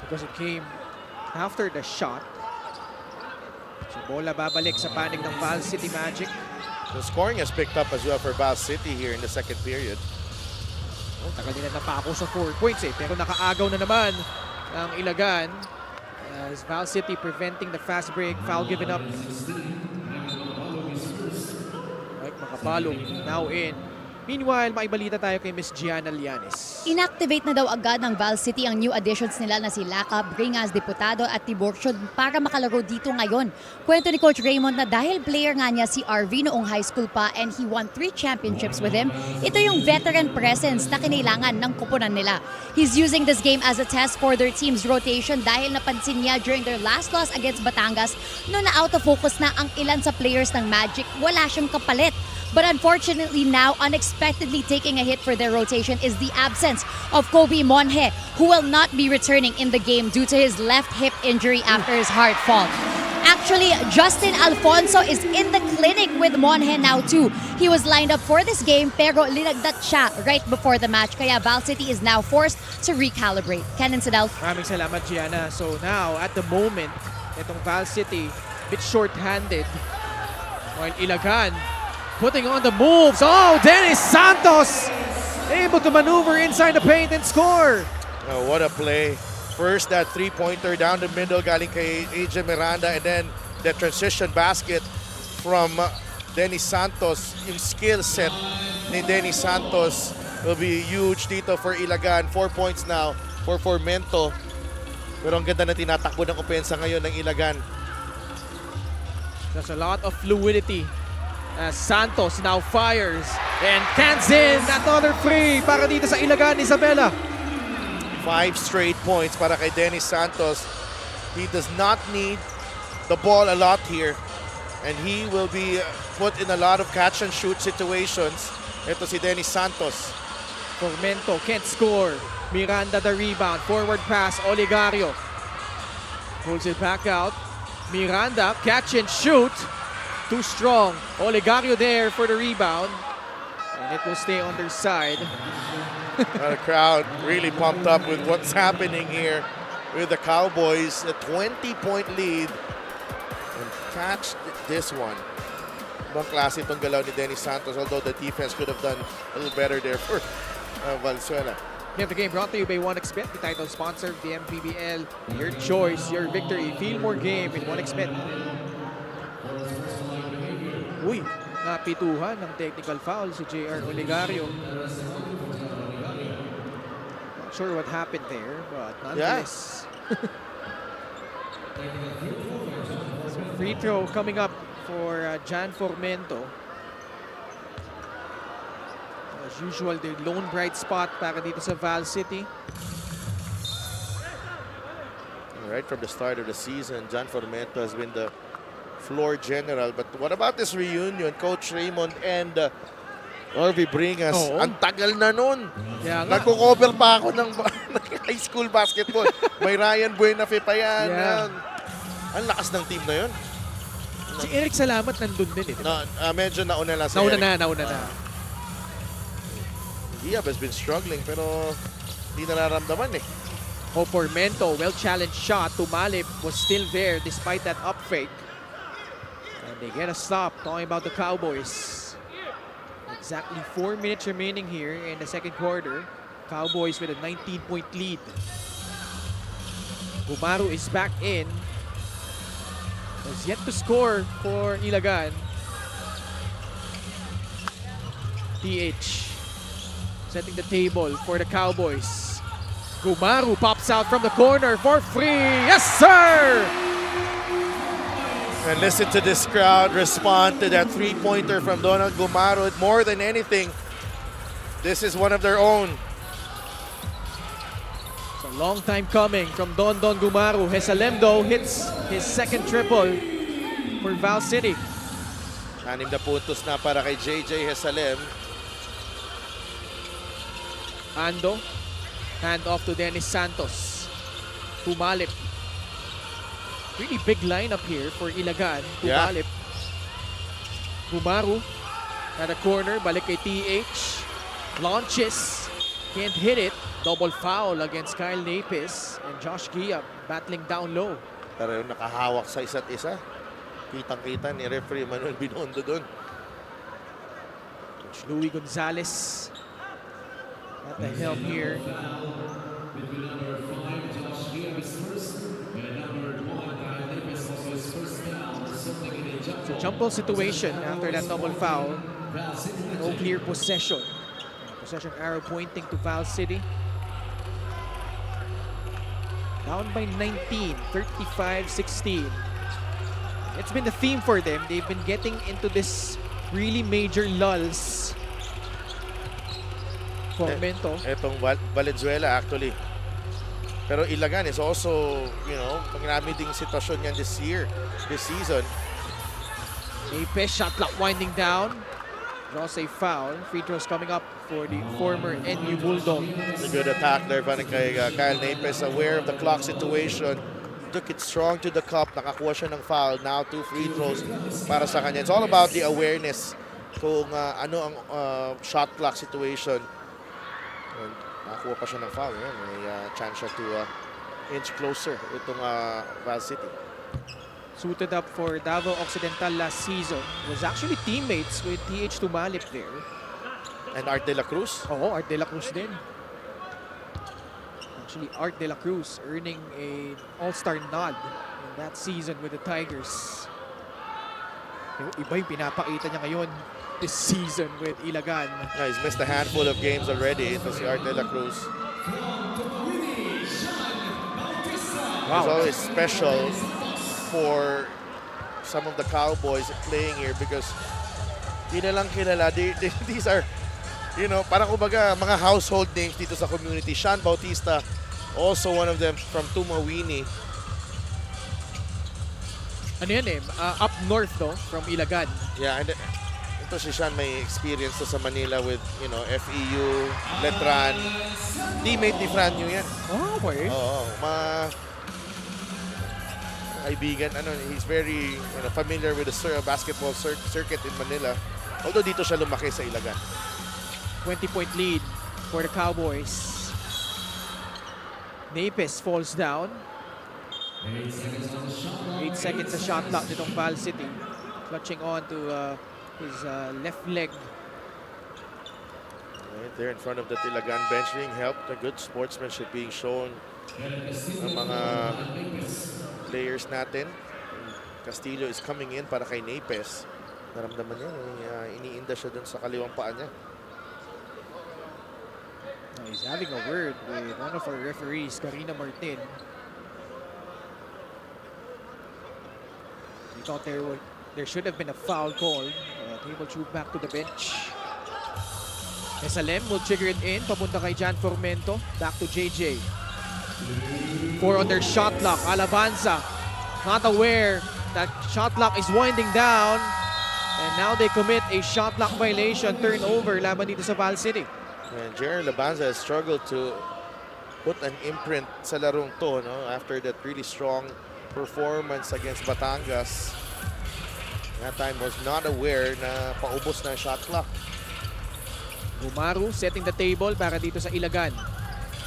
Because it came after the shot. So bola babalik sa panig ng Val City Magic. The scoring has picked up as well for Val City here in the second period. Oh, tagal nila napako sa 4 points eh. Pero nakaagaw na naman ang Ilagan as Val City preventing the fast break. Foul given up. Mike Makapalo now in. Meanwhile, maibalita tayo kay Miss Gianna Lianes. Inactivate na daw agad ng Val City ang new additions nila na si Laca, Bringas, Diputado at Tiborcio para makalaro dito ngayon. Kwento ni Coach Raymond na dahil player nga niya si RV noong high school pa and he won 3 championships with him, ito yung veteran presence na kinailangan ng kupunan nila. He's using this game as a test for their team's rotation dahil napansin niya during their last loss against Batangas no na out of focus na ang ilan sa players ng Magic, wala siyang kapalit. But unfortunately now, unexpectedly taking a hit for their rotation is the absence of Kobe Monje, who will not be returning in the game due to his left hip injury after his hard fall. Actually, Justin Alfonso is in the clinic with Monje now too. He was lined up for this game pero linagdat siya right before the match. Kaya Val City is now forced to recalibrate. Ken and Sidel. Maraming salamat, Gianna. So now, at the moment, itong Val City, bit short-handed. While Ilagan, putting on the moves. Oh, Dennis Santos able to maneuver inside the paint and score. Oh, what a play. First, that three-pointer down the middle galing kay AJ Miranda, and then the transition basket from Dennis Santos. Yung skill set ni Dennis Santos will be huge dito for Ilagan. 4 points now for Formento. Pero ang ganda na tinatakbo ng opensa ngayon ng Ilagan. There's a lot of fluidity as Santos now fires and cans in another free para dito sa Ilagan, Isabela. 5 straight points para kay Dennis Santos. He does not need the ball a lot here, and he will be put in a lot of catch and shoot situations. Ito si Dennis Santos. Formento can't score. Miranda the rebound. Forward pass, Olegario. Pulls it back out. Miranda, catch and shoot. Too strong. Olegario there for the rebound. And it will stay on their side. The crowd really pumped up with what's happening here with the Cowboys. A 20-point lead. And catch this one. Ibang klase itong galaw ni Dennis Santos, although the defense could have done a little better there for Valenzuela. We have the game brought to you by 1xBet, the title sponsor of the MPBL. Your choice, your victory. Feel more game with 1xBet. Uy, napituhan ng technical foul si JR Olegario. Not sure what happened there, but nonetheless. So free throw coming up for Jan Formento. As usual, the lone bright spot para dito sa Val City. Right from the start of the season, John Formento has been the floor general. But what about this reunion? Coach Raymond and Orvi Bringas. Oo. Ang tagal na nun. Kaya nga. Nagko-cover pa ako ng high school basketball. May Ryan Buenafe pa yan. Yeah. Yan. Ang lakas ng team na yun. Si Eric Salamat nandun din eh. Medyo nauna lang si Nauna Eric. na. Diab has been struggling pero hindi nararamdaman eh. Oh, Formento, well-challenged shot. Tumalip was still there despite that up fake. And they get a stop. Talking about the Cowboys. Exactly 4 minutes remaining here in the second quarter. Cowboys with a 19-point lead. Gumaru is back in. Has yet to score for Ilagan. TH setting the table for the Cowboys. Gumaru pops out from the corner for free. Yes, sir! And listen to this crowd respond to that three-pointer from Donald Gumaru. More than anything, this is one of their own. It's a long time coming from Don Gumaru. Hesalemdo hits his second triple for Val City. 6 na puntos na para kay JJ Hesalem. Ando, hand off to Dennis Santos. Tumalip. Really big lineup here for Ilagan. Yeah. Tumalip. Gumaru at the corner. Balik kay TH. Launches. Can't hit it. Double foul against Kyle Napis. And Josh Gia battling down low. Pero yung nakahawak sa isa't isa. Kitang-kita ni referee Manuel Binondo doon. Coach Louie Gonzalez at the helm here. So jump ball situation after that double foul. No clear possession. Possession arrow pointing to Val City. Down by 19, 35-16. It's been the theme for them. They've been getting into this really major lulls. Formento. Etong Valenzuela actually. Pero Ilagan is also, pangrami ding sitwasyon yan this season. Napis, shot clock winding down. Draws a foul. Free throws coming up for the former NU Bulldog. A good attack there pa rin kay Kyle Napes, aware of the clock situation. Took it strong to the cup, nakakuha siya ng foul. Now 2 free throws para sa kanya. It's all about the awareness kung ano ang shot clock situation. And nakakuha pa siya ng foul. Yan, may chance siya to inch closer itong Val City. Suited up for Davao Occidental last season. Was actually teammates with TH Tumalip there. And Art De La Cruz. Oo, Art De La Cruz din. Actually, Art De La Cruz earning an all-star nod in that season with the Tigers. Yung iba yung pinapakita niya ngayon this season with Ilagan. Yeah, he's missed a handful of games already. Ito si Art De La Cruz. It's always special for some of the Cowboys playing here because di na lang kilala. These are, you know, parang kumbaga mga household names dito sa community. Sean Bautista, also one of them from Tumawini. Ano yan eh, up north though, from Ilagan. Yeah, and ito si Sean may experience to sa Manila with, you know, FEU, Letran. Teammate ni Franyo yan. Oh, okay. Oo, kaibigan, he's very familiar with the basketball circuit in Manila. Although dito siya lumaki sa Ilagan. 20-point lead for the Cowboys. Napes falls down. 8 seconds sa shot clock nitong Val City. Clutching on to his left leg. Right there in front of the Ilagan bench being helped. A good sportsmanship being shown ng mga players natin. Castillo is coming in para kay Napes. Naramdaman niya, iniinda siya dun sa kaliwang paa niya. He's having a word with one of our referees, Karina Martin. We thought there should have been a foul call. He will shoot back to the bench. SLM will trigger it in. Papunta kay Jan Formento. Back to JJ. 4 on their shot clock. Alabanza not aware that shot clock is winding down. And now they commit a shot clock violation. Turnover laban dito sa Val City. And Jerry Labanza has struggled to put an imprint sa larong to, no? After that really strong performance against Batangas. That time was not aware na paubos na ang shot clock. Gumaru setting the table para dito sa Ilagan.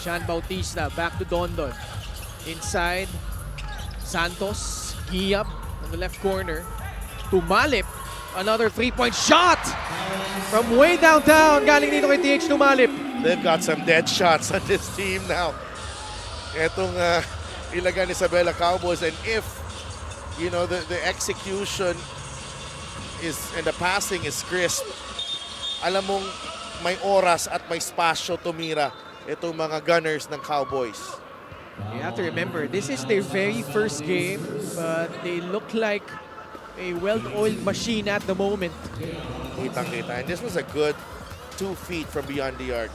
Sean Bautista back to Dondon. Inside, Santos, Giab on the left corner. Tumalip, another 3-point shot from way downtown. Galing dito kay TH Tumalip. They've got some dead shots on this team now. Etong Ilagan Isabela Cowboys, and if you know the execution is and the passing is crisp, alam mong may oras at may spasyo tumira itong mga gunners ng Cowboys. You have to remember, this is their very first game, but they look like a well-oiled machine at the moment. Kitang-kita. And this was a good 2 feet from beyond the arc.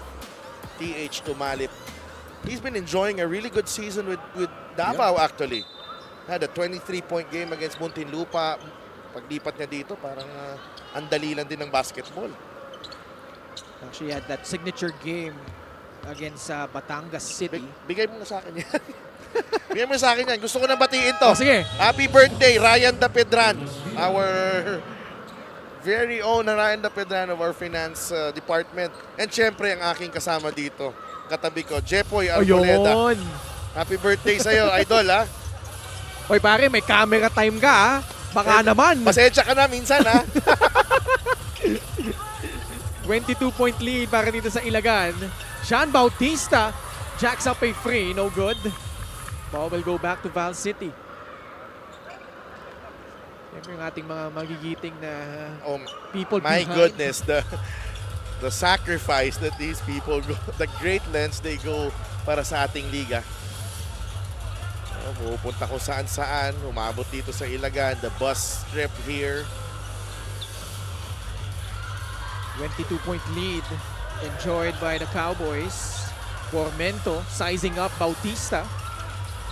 TH Tumalip. He's been enjoying a really good season with Davao actually. Had a 23-point game against Muntinlupa. Paglipat niya dito, parang andali lang din ng basketball. Actually had that signature game against Batangas City. Bigay mo na sa akin yan. Bigay mo na sa akin yan. Gusto ko na batiin to. Oh, sige. Happy birthday, Ryan Dapedran. Our very own Ryan Dapedran of our finance department. And syempre, ang aking kasama dito. Katabi ko, Jepoy Arboleda. Ayun. Happy birthday sa'yo, idol, ha? Hoy pare, may camera time ka ha. Baka naman. Pasensya ka na minsan, ha? 22-point lead para dito sa Ilagan. Sean Bautista jacks up a free, no good. Ball will go back to Val City. Siyempre yung ating mga magigiting na people My behind. goodness, the sacrifice that these people go, the great lengths they go para sa ating liga. Pupunta ko saan-saan, umabot dito sa Ilagan, the bus trip here. 22-point lead enjoyed by the Cowboys. Formento sizing up Bautista.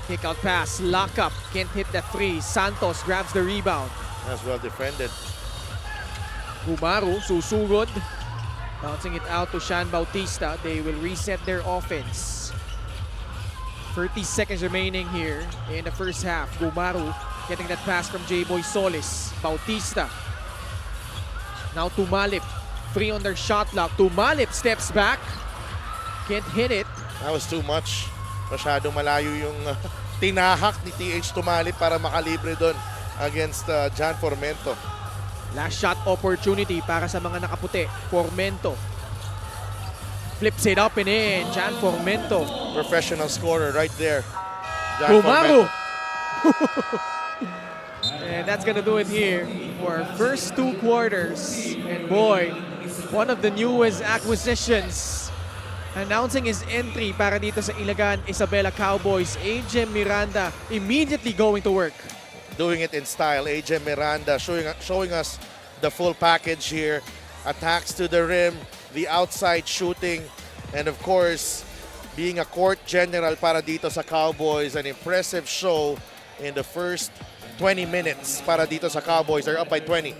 Kick out pass, lock up, can't hit that three. Santos grabs the rebound. That's well defended. Gumaru, susugod. Bouncing it out to Shan Bautista. They will reset their offense. 30 seconds remaining here in the first half. Gumaru getting that pass from J-Boy Solis. Bautista. Now Tumalip. Free on their shot clock. Tumalip steps back. Can't hit it. That was too much. Masyadong malayo yung tinahak ni TH Tumalip para makalibre doon against John Formento. Last shot opportunity para sa mga nakaputi. Formento. Flips it up and in. Jan Formento. Professional scorer right there. John Gumaru. Formento. And that's gonna do it here for our first 2 quarters. And boy, one of the newest acquisitions announcing his entry para dito sa Ilagan Isabela Cowboys. AJ Miranda immediately going to work. Doing it in style. AJ Miranda showing us the full package here. Attacks to the rim, the outside shooting, and of course, being a court general para dito sa Cowboys. An impressive show in the first 20 minutes para dito sa Cowboys. They're up by 20.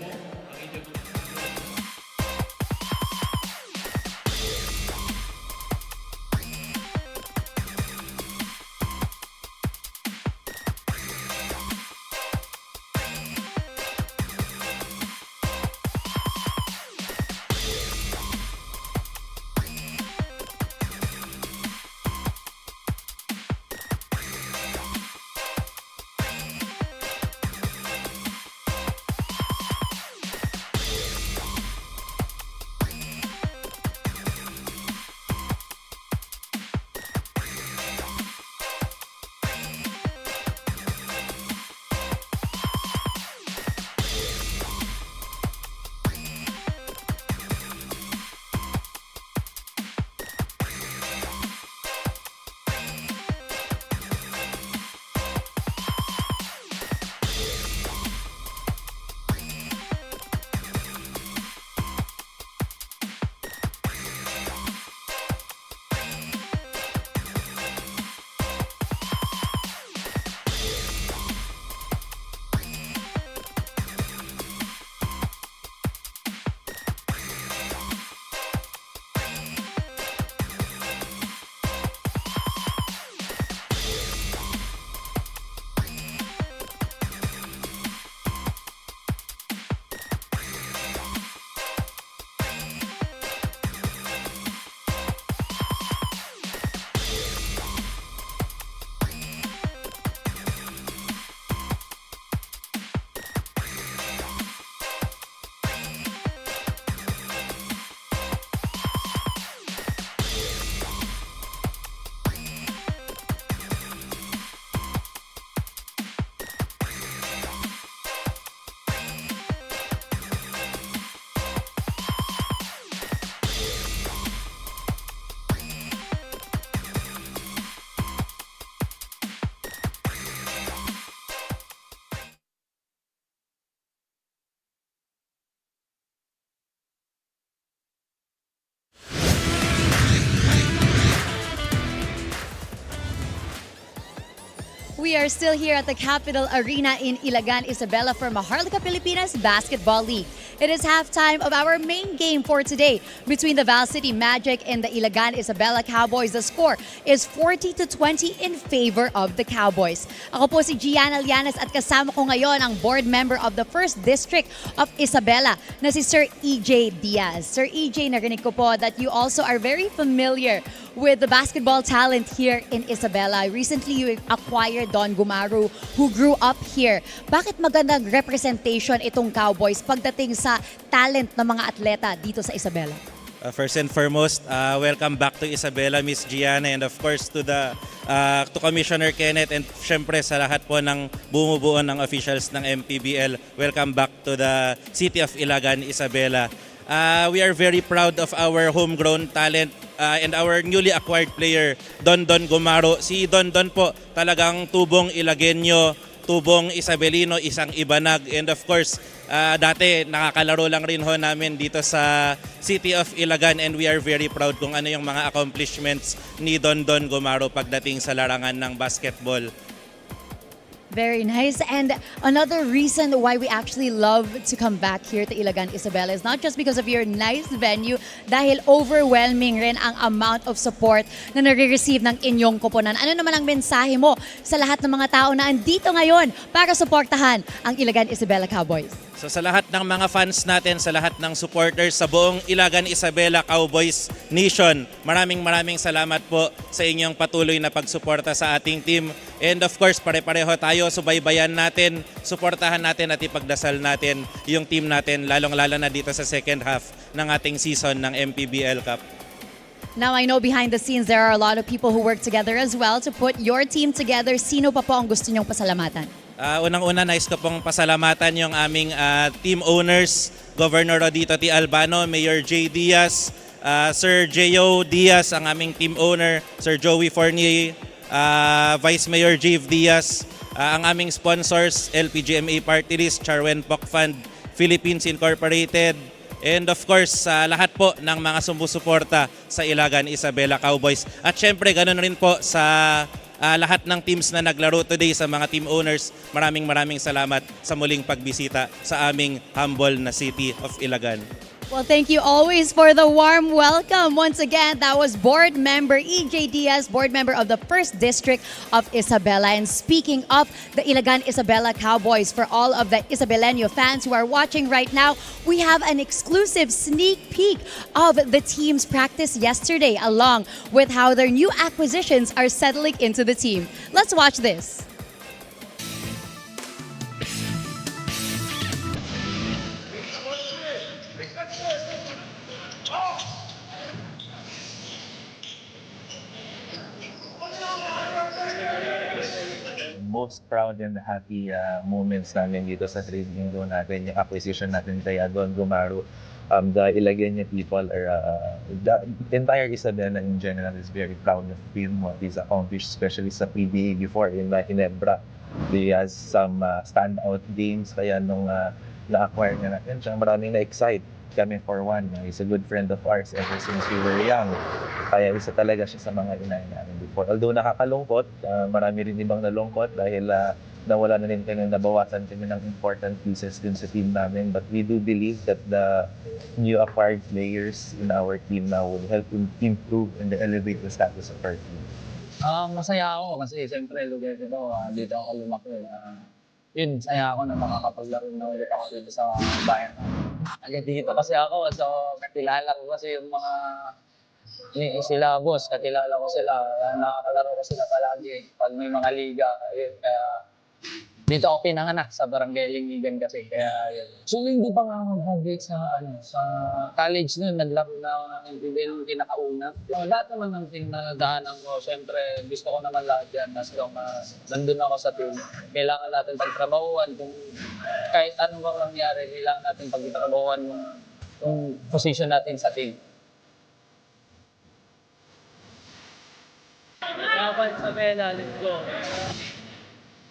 We are still here at the Capital Arena in Ilagan, Isabela for Maharlika Pilipinas Basketball League. It is halftime of our main game for today between the Val City Magic and the Ilagan Isabela Cowboys. The score is 40-20 in favor of the Cowboys. Ako po si Gianna Llanes at kasama ko ngayon ang board member of the 1st District of Isabela na si Sir EJ Diaz. Sir EJ, narinig ko po that you also are very familiar with the basketball talent here in Isabela. Recently, you acquired Don Gumaru, who grew up here. Bakit magandang representation itong Cowboys pagdating sa talent ng mga atleta dito sa Isabela? First and foremost, welcome back to Isabela, Miss Gianna, and of course to Commissioner Kenneth, and syempre sa lahat po ng bumubuo ng officials ng MPBL. Welcome back to the city of Ilagan, Isabela. We are very proud of our homegrown talent and our newly acquired player, Don Gumaru. Si Don po talagang tubong Ilagenyo, tubong Isabelino, isang ibanag. And of course, dati nakakalaro lang rin ho namin dito sa City of Ilagan, and we are very proud kung ano yung mga accomplishments ni Don Gumaru pagdating sa larangan ng basketball. Very nice. And another reason why we actually love to come back here to Ilagan, Isabela, is not just because of your nice venue, dahil overwhelming rin ang amount of support na nare-receive ng inyong koponan. Ano naman ang mensahe mo sa lahat ng mga tao na andito ngayon para suportahan ang Ilagan, Isabela Cowboys? So sa lahat ng mga fans natin, sa lahat ng supporters sa buong Ilagan Isabela Cowboys Nation, maraming salamat po sa inyong patuloy na pagsuporta sa ating team. And of course, pare-pareho tayo, subaybayan natin, suportahan natin at ipagdasal natin yung team natin, lalong-lalo na dito sa second half ng ating season ng MPBL Cup. Now, I know behind the scenes there are a lot of people who work together as well to put your team together. Sino pa po ang gusto niyong pasalamatan? Unang-una, nais ko pong pasalamatan yung aming team owners, Governor Rodito T. Albano, Mayor J. Diaz, Sir J.O. Diaz, ang aming team owner, Sir Joey Fournier, Vice Mayor Jeeve Diaz, ang aming sponsors, LPGMA Party List, Charwen Poc Fund, Philippines Incorporated, and of course, lahat po ng mga sumusuporta sa Ilagan Isabela Cowboys. At syempre, ganun rin po sa lahat ng teams na naglaro today, sa mga team owners. Maraming salamat sa muling pagbisita sa aming humble na city of Ilagan. Well, thank you always for the warm welcome. Once again, that was board member E.J. Diaz, board member of the 1st District of Isabela. And speaking of the Ilagan Isabela Cowboys, for all of the Isabeleño fans who are watching right now, we have an exclusive sneak peek of the team's practice yesterday, along with how their new acquisitions are settling into the team. Let's watch this. Most proud and happy moments namin dito sa training zone natin, yung acquisition natin kay Adon Gumaro. The Ilagan people are, the entire Isabela in general is very proud of him, what he's accomplished, especially sa PBA before in Ginebra. He has some standout games, kaya nung na-acquire niya natin siya, maraming na-excite kami for one. He's a good friend of ours ever since we were young. Kaya isa talaga siya sa mga inahin namin before. Although nakakalungkot, marami rin ibang nalungkot dahil nawala na rin kami, nabawasan kami ng important pieces din sa team namin. But we do believe that the new acquired players in our team now will help improve and elevate the status of our team. Masaya ako kasi siyempre lugar dito, dito ako lumaki. Yun, saya ako na makakapaglaro na ulit ako dito sa bayan. Agad dito kasi ako, so kakilala ko kasi yung mga sila boss, kakilala ko sila, nakakalaro ko sila palagi pag may mga liga. Yun, kaya dito ako pinanganak sa barangay Lingigan kasi, kaya yun. So hindi pa nga mag-graduate sa college nun, naglaro na MPBL yung kinakauna. So, lahat naman ng pinagdaanan ko, siyempre gusto ko naman lahat yan. As long as nandun ako sa team, kailangan natin pagtrabahuan. Kung kahit anong bang nangyari, kailangan natin pagtrabahuan yung position natin sa team. Dapat sa Bella, let's go.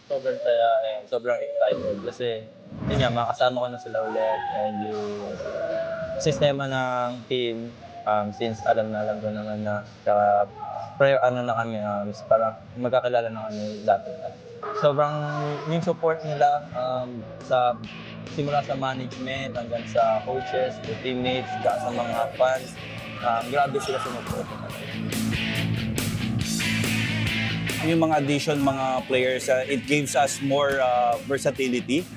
Sobrang saya, sobrang excited kasi yun nga, makasama ko na sila ulit and yung sistema ng team, since alam ko naman na na kami, parang magkakilala na kami dati. Sobrang yung support nila simula sa management hanggang sa coaches, the teammates, sa mga fans, grabe sila sumuporta. Yung mga addition, mga players, it gives us more versatility.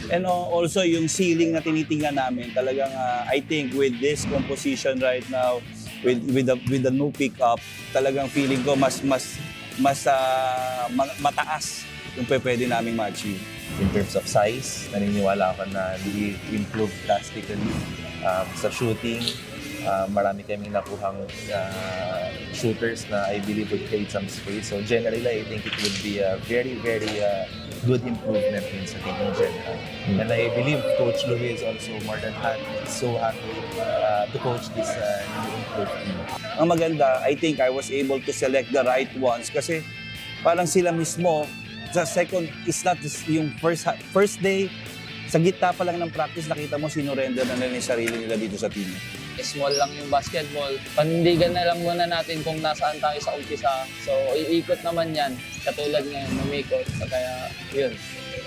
And also yung ceiling na tinitingnan namin, talagang I think with this composition right now, with the new pickup, talagang feeling ko mas mataas yung pwede namin ma-achieve. In terms of size, naniniwala ako na i-improve drastically sa shooting. Marami kaming nakuhang shooters na I believe would create some space. So generally, I think it would be a very good improvement in sa team in general. And I believe Coach Louis is also more than so happy to coach this new improved team. Ang maganda, I think I was able to select the right ones kasi parang sila mismo, sa second is not yung first day, sa gitna pa lang ng practice, nakita mo sinurrender na nila yung sarili nila dito sa team. small lang yung basketball. Panindigan na lang muna natin kung nasaan tayo sa umpisa. So, iikot naman yan. Katulad ngayon, umikot. So, kaya, yun.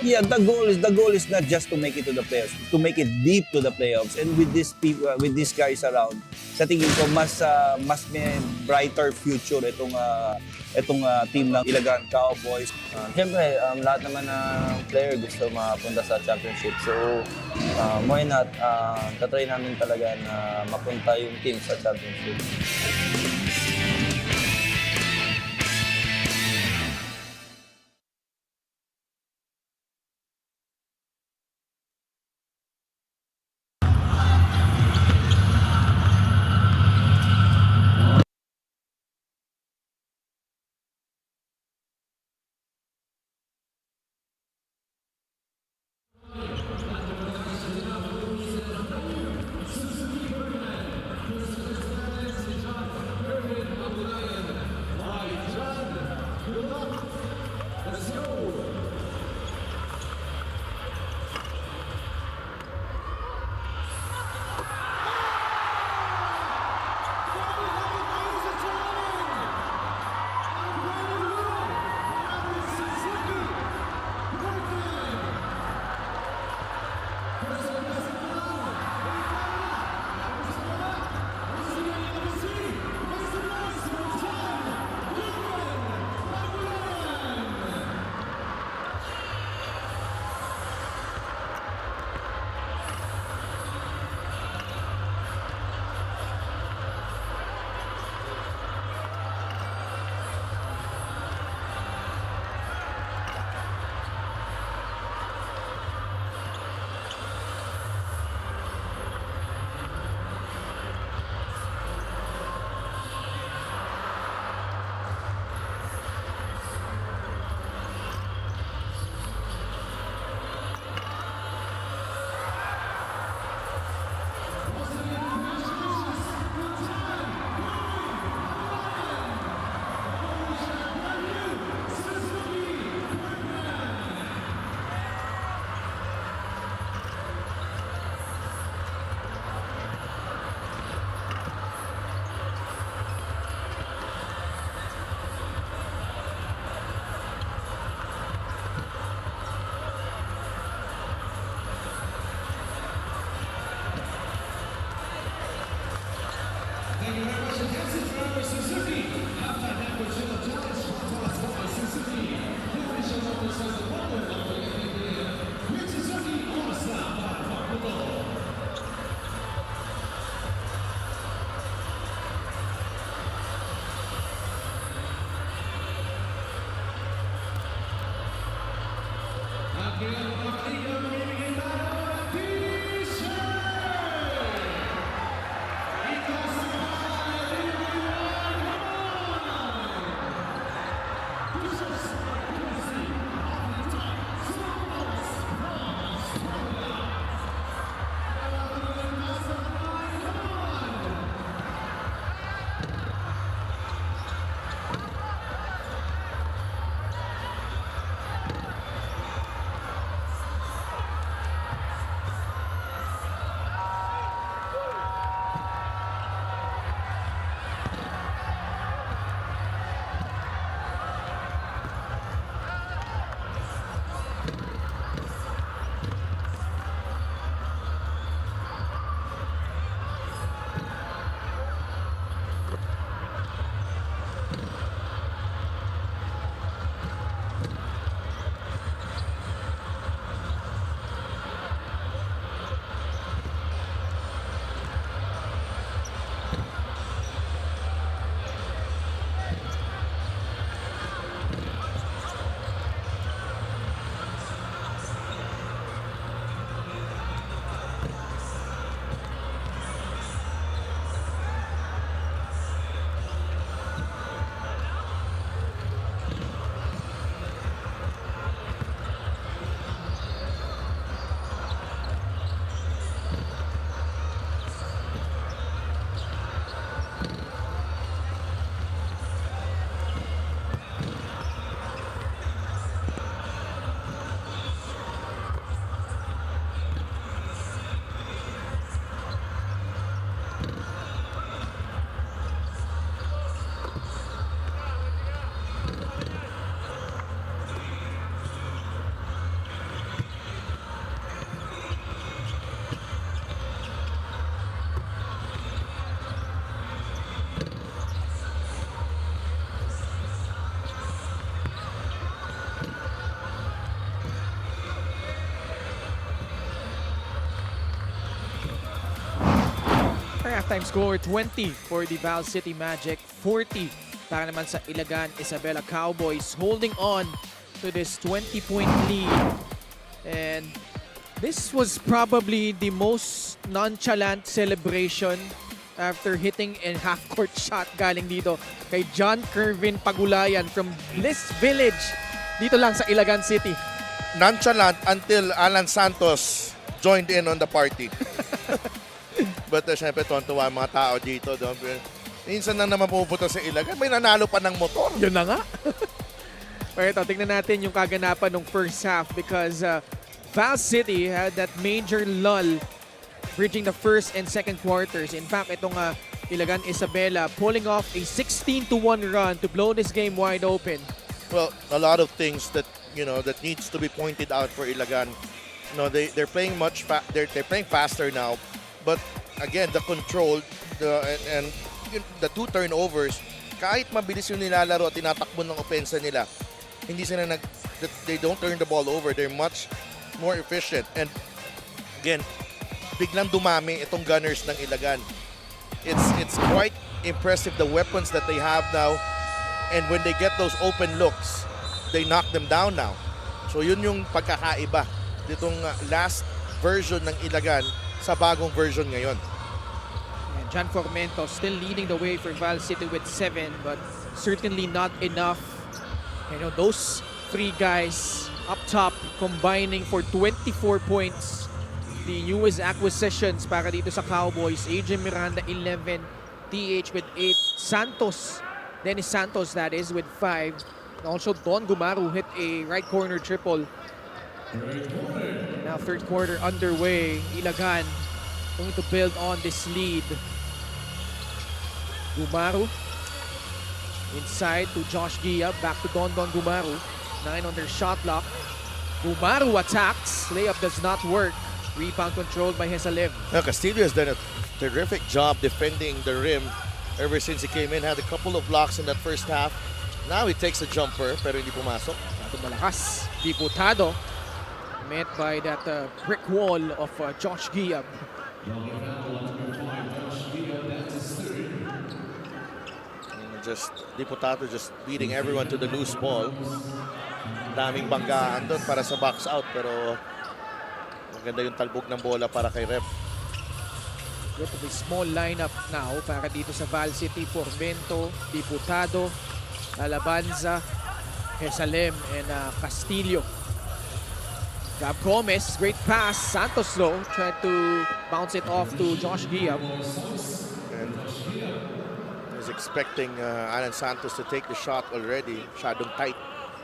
Yeah, the goal is not just to make it to the playoffs, to make it deep to the playoffs. And with these people, with these guys around, sa tingin ko mas may brighter future itong team ng Ilagan Cowboys. Siyempre, lahat naman ng player gusto mapunta sa championship. So, why not? Tatry namin talaga na mapunta yung team sa championship. Halftime score 20 for the Val City Magic, 40 para naman sa Ilagan Isabela Cowboys, holding on to this 20-point lead. And this was probably the most nonchalant celebration after hitting a half-court shot galing dito kay John Kervin Pagulayan from Bliss Village dito lang sa Ilagan City. Nonchalant until Alan Santos joined in on the party. But syempre, tuwan-tuwa ang mga tao dito. Minsan lang naman pupunta sa Ilagan, may nanalo pa ng motor. Yun na nga. Pero ito, tingnan natin yung kaganapan ng first half because Val City had that major lull bridging the first and second quarters. In fact, itong Ilagan Isabela pulling off a 16-1 run to blow this game wide open. Well, a lot of things that that needs to be pointed out for Ilagan. They're playing they're playing faster now, but again, the control and the two turnovers, kahit mabilis yung nilalaro at tinatakbo ng opensa nila, hindi sila they don't turn the ball over. They're much more efficient. And again, biglang dumami itong gunners ng Ilagan. It's quite impressive the weapons that they have now, and when they get those open looks, they knock them down now. So yun yung pagkakaiba ditong last version ng Ilagan sa bagong version ngayon. And John Formento still leading the way for Val City with 7, but certainly not enough. Those three guys up top combining for 24 points. The newest acquisitions para dito sa Cowboys, AJ Miranda 11, TH with 8, Dennis Santos that is with 5. And also Don Gumaru hit a right corner triple. Now third quarter underway. Ilagan going to build on this lead. Gumaru inside to Josh Gia. Back to Don Gumaru. 9 on their shot clock. Gumaru attacks. Layup does not work. Rebound controlled by Hesalim. Now, Castillo has done a terrific job defending the rim ever since he came in. Had a couple of blocks in that first half. Now he takes a jumper pero hindi pumasok. Malakas. Diputado. Met by that brick wall of Josh Giab. Diputado just beating everyone to the loose ball. Daming banggaan doon para sa box out pero maganda yung talbog ng bola para kay Rep. Bit of a small lineup now para dito sa Val City. Formento, Diputado, Alabanza, Hesalem, and Castillo. Gab Gomez, great pass. Santos though tried to bounce it off to Josh Giab. And is expecting Alan Santos to take the shot already. Masyadong tight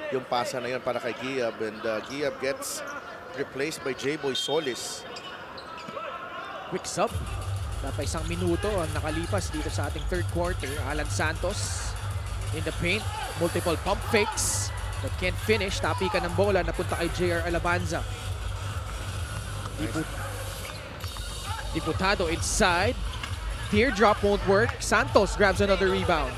yung pasa na yun para kay Giab. And Giab gets replaced by J-Boy Solis. Quick sub. Dapat isang minuto ang nakalipas dito sa ating third quarter. Alan Santos in the paint. Multiple pump fakes but can't finish. Tapikan ng bola napunta kay JR Alabanza. Diputado inside. Teardrop won't work. Santos grabs another rebound.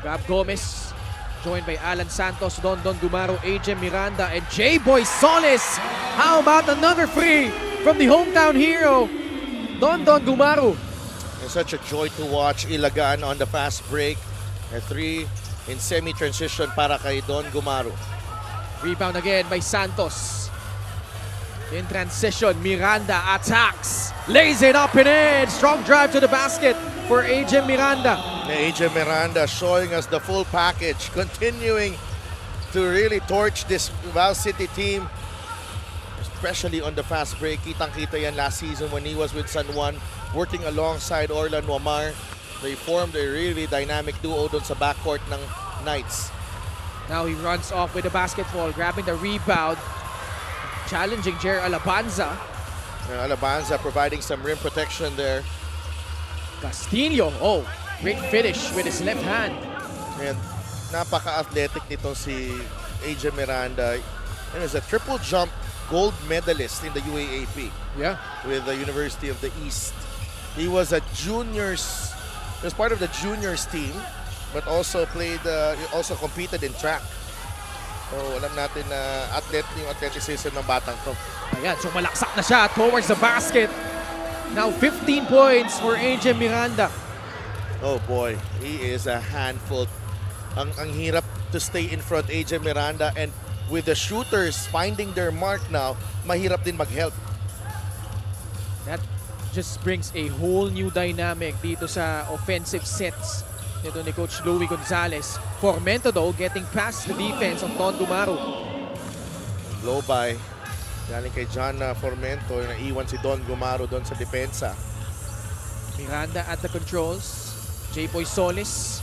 Gab Gomez joined by Alan Santos, Don Gumaro, AJ Miranda, and J-Boy Solis. How about another free from the hometown hero, Don Gumaro. It's such a joy to watch Ilagan on the fast break. A 3 in semi-transition para kay Don Gumaro. Rebound again by Santos. In transition, Miranda attacks. Lays it up and in. Strong drive to the basket for AJ Miranda. AJ Miranda showing us the full package. Continuing to really torch this Val City team. Especially on the fast break. Kitang-kita yan last season when he was with San Juan. Working alongside Orlan Wamar. They formed a really dynamic duo doon sa backcourt ng Knights. Now he runs off with the basketball, grabbing the rebound. Challenging Jer Alabanza. Alabanza providing some rim protection there. Castillo, oh, great finish with his left hand. And napaka-athletic nitong si AJ Miranda. And is a triple jump gold medalist in the UAAP. Yeah. With the University of the East. He was a juniors, he was part of the juniors team, but also also competed in track. So alam natin na yung athleticism ng batang to. Ayan, so malaksak na siya towards the basket. Now 15 points for AJ Miranda. Oh boy, he is a handful. Ang hirap to stay in front AJ Miranda, and with the shooters finding their mark now, mahirap din mag-help. That just brings a whole new dynamic dito sa offensive sets nito ni Coach Louie Gonzalez. Formento though getting past the defense of Don Gumaro. Blow by. Galing kay John Formento, naiwan si Don Gumaro doon sa depensa. Miranda at the controls. J-Boy Solis,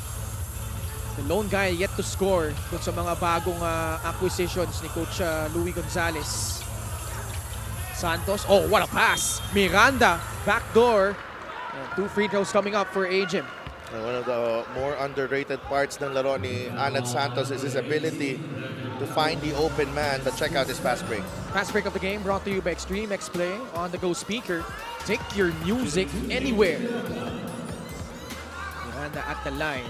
the lone guy yet to score dun sa mga bagong acquisitions ni Coach Louie Gonzalez. Santos, oh what a pass! Miranda, backdoor. And 2 free throws coming up for AJM. One of the more underrated parts ng laro ni Anad Santos is his ability to find the open man. But check out his fast break. Fast break of the game brought to you by Extreme X Play on the go speaker. Take your music anywhere. Miranda at the line.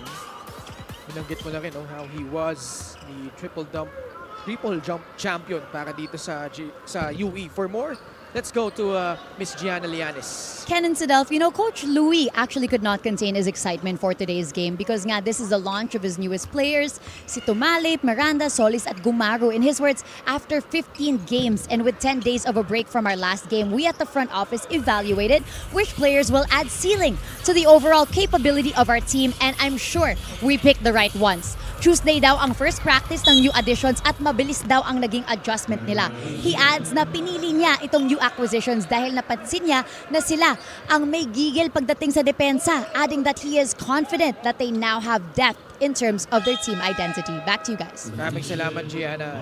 Binanggit mo na rin how he was the triple jump champion para dito sa UE. For more, let's go to Miss Gianna Lianes. Ken and Sidelf, Coach Louie actually could not contain his excitement for today's game because nga this is the launch of his newest players, si Tumalip, Miranda, Solis at Gumaro. In his words, after 15 games and with 10 days of a break from our last game, we at the front office evaluated which players will add ceiling to the overall capability of our team, and I'm sure we picked the right ones. Tuesday daw ang first practice ng new additions at mabilis daw ang naging adjustment nila. He adds na pinili niya itong new acquisitions dahil napansin niya na sila ang may gigil pagdating sa depensa, adding that he is confident that they now have depth in terms of their team identity. Back to you guys. Maraming salamat, Gianna.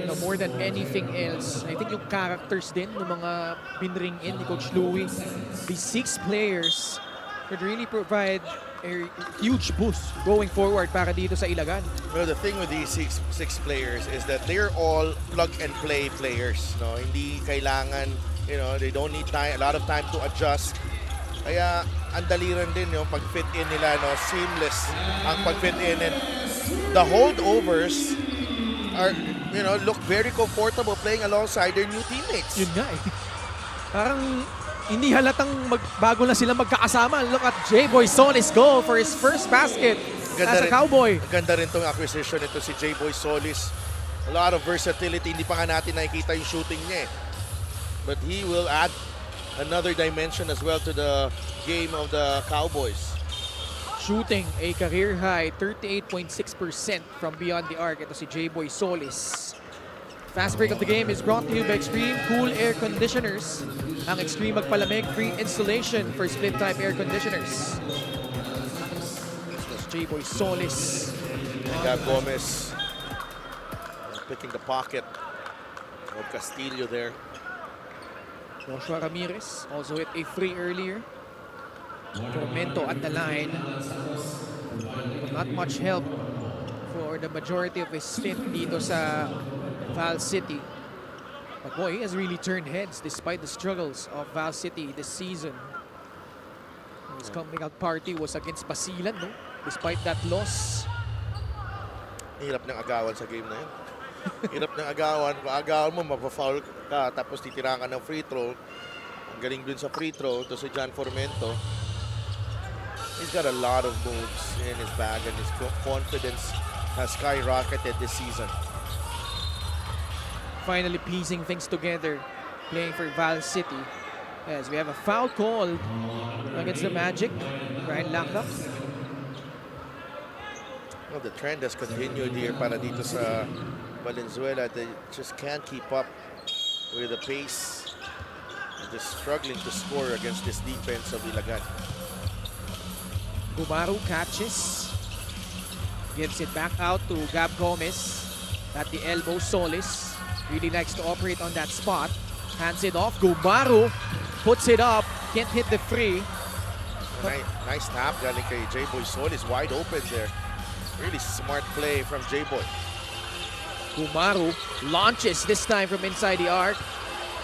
And more than anything else, I think yung characters din ng mga binring in ni Coach Louie, these 6 players could really provide a huge boost going forward para dito sa Ilagan. Well, the thing with these six players is that they're all plug-and-play players. No? Hindi kailangan, they don't need a lot of time to adjust. Kaya ang daliran din yung pag-fit in nila, seamless ang pag-fit in. And the holdovers are, look very comfortable playing alongside their new teammates. Yun nga eh. Parang hindi halatang bago na sila magkakasama. Look at J-Boy Solis go for his first basket as a Cowboy. Ganda rin tong acquisition nito si J-Boy Solis. A lot of versatility. Hindi pa nga natin nakikita yung shooting niya eh. But he will add another dimension as well to the game of the Cowboys. Shooting a career high 38.6% from beyond the arc. Ito si J-Boy Solis. Fast break of the game is brought to you by Extreme Cool Air Conditioners. Ang Extreme magpalamig, free installation for split-type air conditioners. This J-Boy Solis. Gab Gomez picking the pocket of Castillo there. Joshua Ramirez also hit a free earlier. Formento at the line. Not much help for the majority of his stint dito sa Val City. But boy, he has really turned heads despite the struggles of Val City this season. His coming out party was against Basilan, no? Despite that loss. Hirap ng agawan sa game na yun. Hirap ng agawan. Kung agawan mo, mapafoul ka, tapos titirahan ka ng free throw. Ang galing dun sa free throw, to si John Formento. He's got a lot of moves in his bag, and his confidence has skyrocketed this season. Finally piecing things together, playing for Val City. As we have a foul call against the Magic. Brian Lacroix. Well, the trend has continued here para dito sa Valenzuela. They just can't keep up with the pace. They're just struggling to score against this defense of Ilagan. Gumaro catches. Gives it back out to Gab Gomez. At the elbow, Solis. Really likes to operate on that spot. Hands it off. Gumaro puts it up. Can't hit the free. Nice tap galing kay J-Boy Solis. Wide open there. Really smart play from J-Boy. Gumaro launches this time from inside the arc.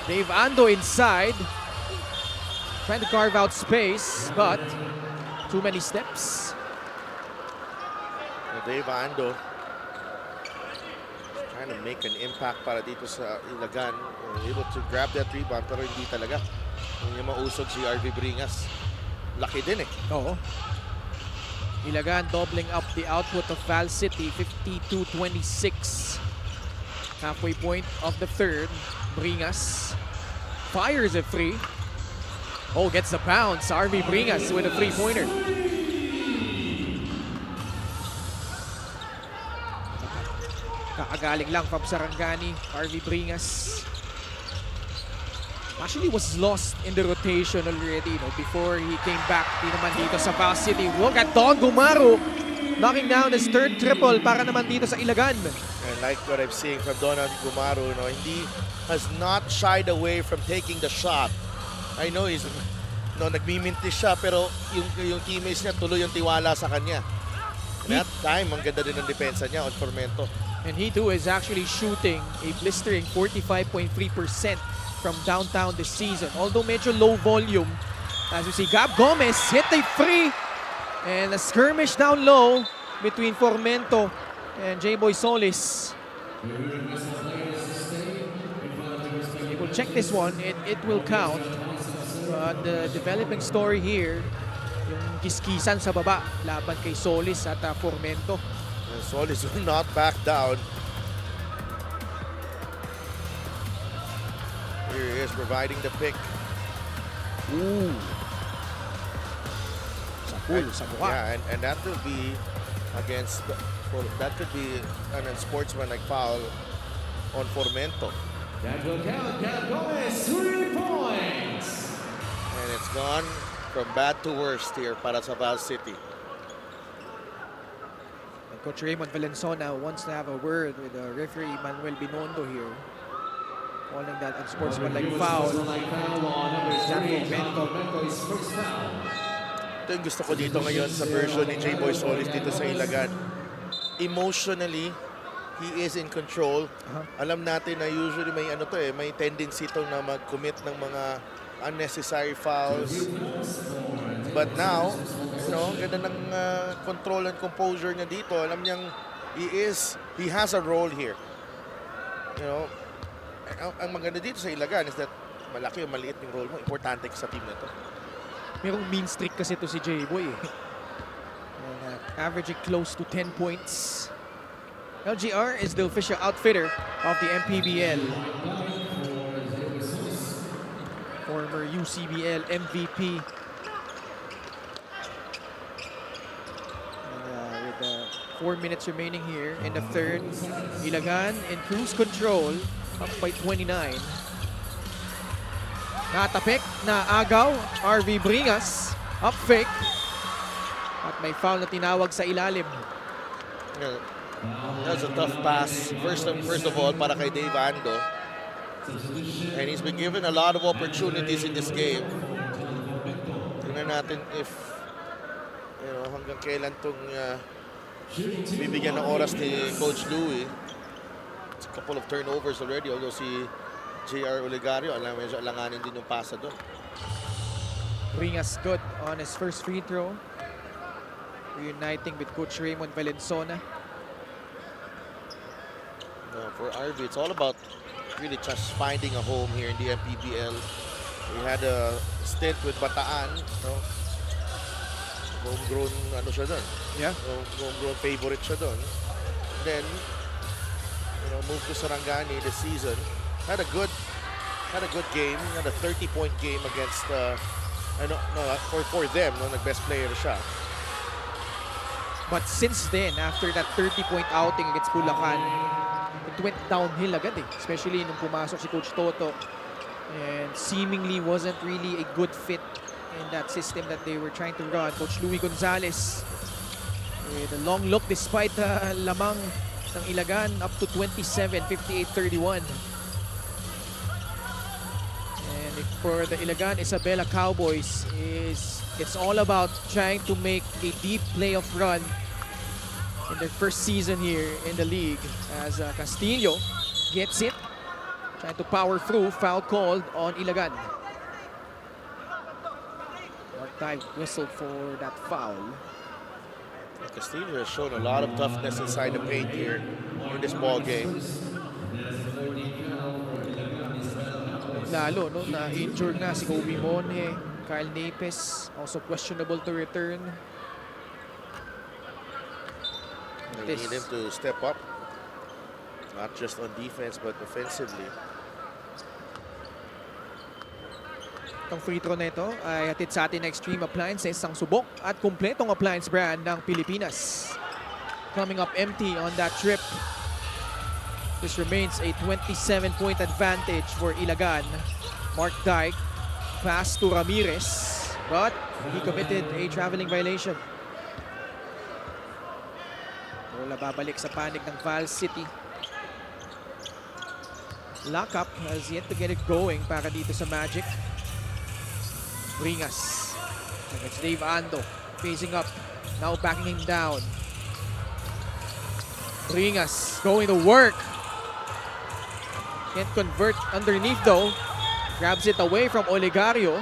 Dave Ando inside. Trying to carve out space, but too many steps. Dave Ando trying to make an impact para dito sa Ilagan. Able to grab that rebound pero hindi talaga. Hindi niya mausog si RV Bringas. Laki din eh. Oo. Ilagan doubling up the output of Val City, 52-26. Halfway point of the third. Bringas fires a free. Oh, gets the bounce. RV Bringas with a three-pointer. Kakagaling lang from Sarangani. RV Bringas actually was lost in the rotation already, before he came back dito sa Val City. Look at Don Gumaro knocking down his third triple para naman dito sa Ilagan. And like what I'm seeing from Donald Gumaro, he has not shied away from taking the shot. I know he's nagmimintis siya, pero yung teammates niya tuloy yung tiwala sa kanya. And that time, ang ganda din ng depensa niya on Formento. And he too is actually shooting a blistering 45.3% from downtown this season. Although medyo low volume. As you see, Gab Gomez hit a free. And a skirmish down low between Formento and J-Boy Solis. We will check this one. It will count. But the developing story here, yung kiskisan sa baba laban kay Solis at Formento. And Solis will not back down. Here he is providing the pick. Ooh. Sa pool, sa mukha. Yeah, and that will be against, that could be an unsportsmanlike foul on Formento. That will count. Gab Gomez, 3 points. And it's gone from bad to worst here para sa Val City. And Coach Raymond Valenzuela wants to have a word with referee Manuel Binondo here, calling that unsportsmanlike foul. Ito yung gusto ko dito ngayon sa version ni J-Boy Solis dito sa Ilagan. Emotionally, he is in control. Alam natin na usually may tendency to na mag-commit ng mga unnecessary fouls. But now, ganda ng control and composure niya dito. Alam niyang he has a role here. Ang maganda dito sa Ilagan is that malaki o maliit yung role mo. Importante sa team na to. Merong mean streak kasi to si J-Boy. Averaging close to 10 points. LGR is the official outfitter of the MPBL. Former UCBL MVP. With 4 minutes remaining here in the third, Ilagan in cruise control, up by 29. Natapik na agaw, RV Bringas, up fake. At may foul na tinawag sa ilalim. Yeah, that's a tough pass. First of all, para kay Dave Ando. And he's been given a lot of opportunities in this game. Tingnan natin if hanggang kailan itong bibigyan ng oras ni Coach Louie. It's a couple of turnovers already, although si JR Olegario, medyo alanganin din yung pasa doon. Bringas good on his first free throw. Reuniting with Coach Raymond Valenzuela. For RV, it's all about really just finding a home here in the MPBL. We had a stint with Bataan. Homegrown siya doon. Yeah. Homegrown favorite siya doon. Then, moved to Sarangani this season. Had a good game. Had a 30-point game against for them, nag-best player siya. But since then, after that 30-point outing against Bulacan, it went downhill agad especially nung pumasok si Coach Toto, and seemingly wasn't really a good fit in that system that they were trying to run. Coach Louie Gonzalez with a long look despite lamang ng Ilagan, up to 27, 58-31. And for the Ilagan Isabela Cowboys, it's all about trying to make a deep playoff run in their first season here in the league, as Castillo gets it, trying to power through. Foul called on Ilagan. Mark whistled for that foul. Castillo has shown a lot of toughness inside the paint here in this ball game. Lalo, no, na-injured na si Kobe Monhe, Kyle Napes, also questionable to return. They need him to step up, not just on defense but offensively. Itong free throw na ito ay hatid sa atin ng Extreme Appliance sa isang subok at kumpletong appliance brand ng Pilipinas. Coming up empty on that trip. This remains a 27-point advantage for Ilagan. Mark Dyke, pass to Ramirez, but he committed a traveling violation. Bola babalik sa panig ng Val City. Lockup has yet to get it going para dito sa Magic. Bringas against Dave Ando, facing up, now backing him down. Bringas going to work. Can't convert underneath though. Grabs it away from Olegario.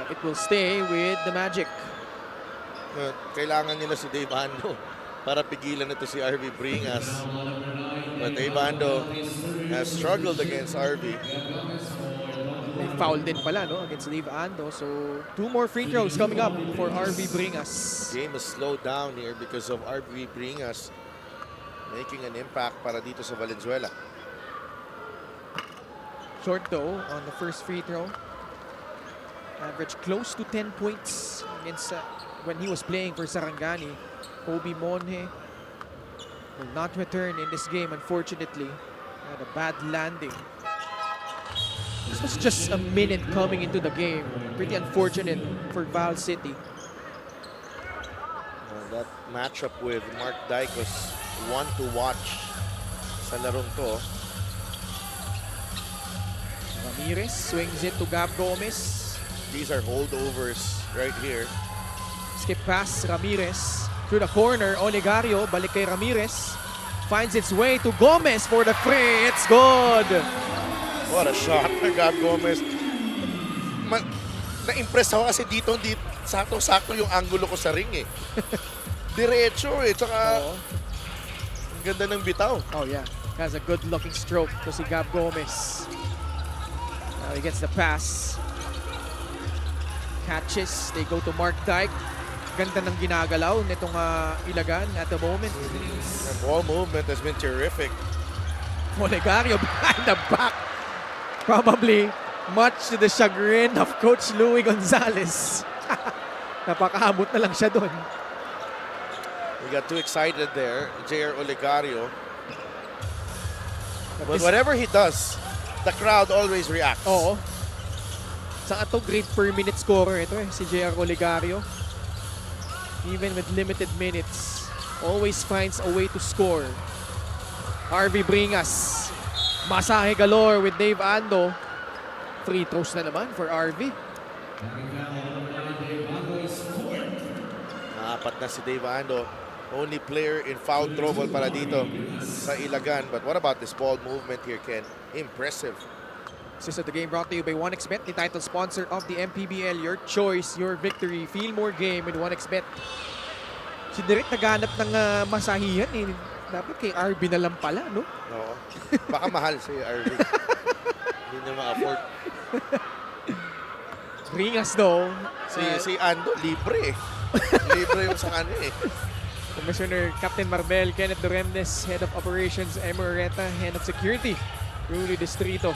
It will stay with the Magic. Kailangan nila si Dave Ando para pigilan ito si RV Bringas. But Dave Ando has struggled against RV. May foul din pala, no, against Dave Ando. So, 2 more free throws coming up for RV Bringas. Game is slowed down here because of RV Bringas making an impact para dito sa Valenzuela. Short though on the first free throw. Average close to 10 points against when he was playing for Sarangani. Kobe Monhe will not return in this game, unfortunately. Had a bad landing. This was just a minute coming into the game. Pretty unfortunate for Val City. That matchup with Mark Dyke was one to watch sa larong to. Ramirez swings it to Gab Gomez. These are holdovers right here. Skip pass, Ramirez through the corner. Olegario, balik kay Ramirez. Finds its way to Gomez for the free. It's good. What a shot by Gab Gomez. Na-impress ako kasi dito sakto-sakto yung angulo ko sa ring eh. Diretso eh. Tsaka ang ganda ng bitaw. Oh yeah, has a good looking stroke to si Gab Gomez. Now he gets the pass. Catches, they go to Mark Dyke. Ganda ng ginagalaw nitong Ilagan at the moment. The ball movement has been terrific. Olegario behind the back. Probably much to the chagrin of Coach Louie Gonzalez. Napakaabot na lang siya doon. We got too excited there, JR Olegario. But whatever he does, the crowd always reacts. Oo. Saka to great per minute scorer ito si JR Olegario. Even with limited minutes, always finds a way to score. RV Bringas. Masahe galore with Dave Ando. Free throws na naman for RV. Apat na si Dave Ando. Only player in foul trouble para dito sa Ilagan. But what about this ball movement here, Ken? Impressive. This is the game brought to you by 1xBet, the title sponsor of the MPBL. Your choice, your victory. Feel more game with 1xBet. Si Direk naghanap ng masahihan eh. Dapat kay RB na lang pala, no? Oo. Baka mahal si RV. Hindi na ma-afford. Bringas though. Si Ando, libre eh. Libre yung sa kanya eh. Commissioner Captain Marbel, Kenneth Doremnes, Head of Operations, Emoreta, Head of Security, Ruli Distrito.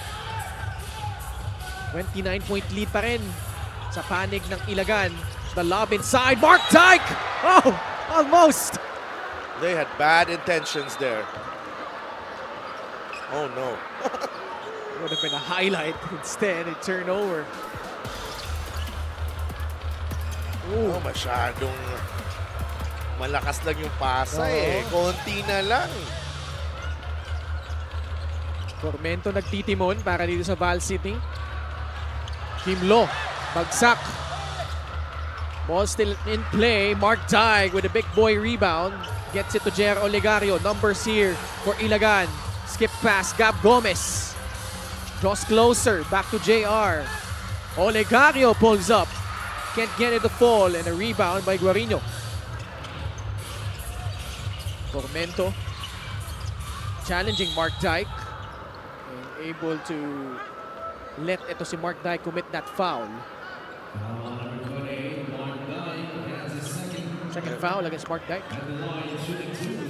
29-point lead pa rin sa panig ng Ilagan. The lob inside, Mark Dyke! Oh, almost! They had bad intentions there. Oh no. Would have been a highlight. Instead, a turnover. Oh, masyadong malakas lang yung pasa eh. Konti na lang. Tormento nagtitimon para dito sa Val City. Kimlo, bagsak. Ball still in play. Mark Dyke with a big boy rebound. Gets it to Jer Olegario. Numbers here for Ilagan. Skip pass, Gab Gomez. Draws closer, back to JR. Olegario pulls up. Can't get it to fall, and a rebound by Guarino. Tormento challenging Mark Dyke. And able to let ito si Mark Dye commit that foul. Second foul against Mark Dye.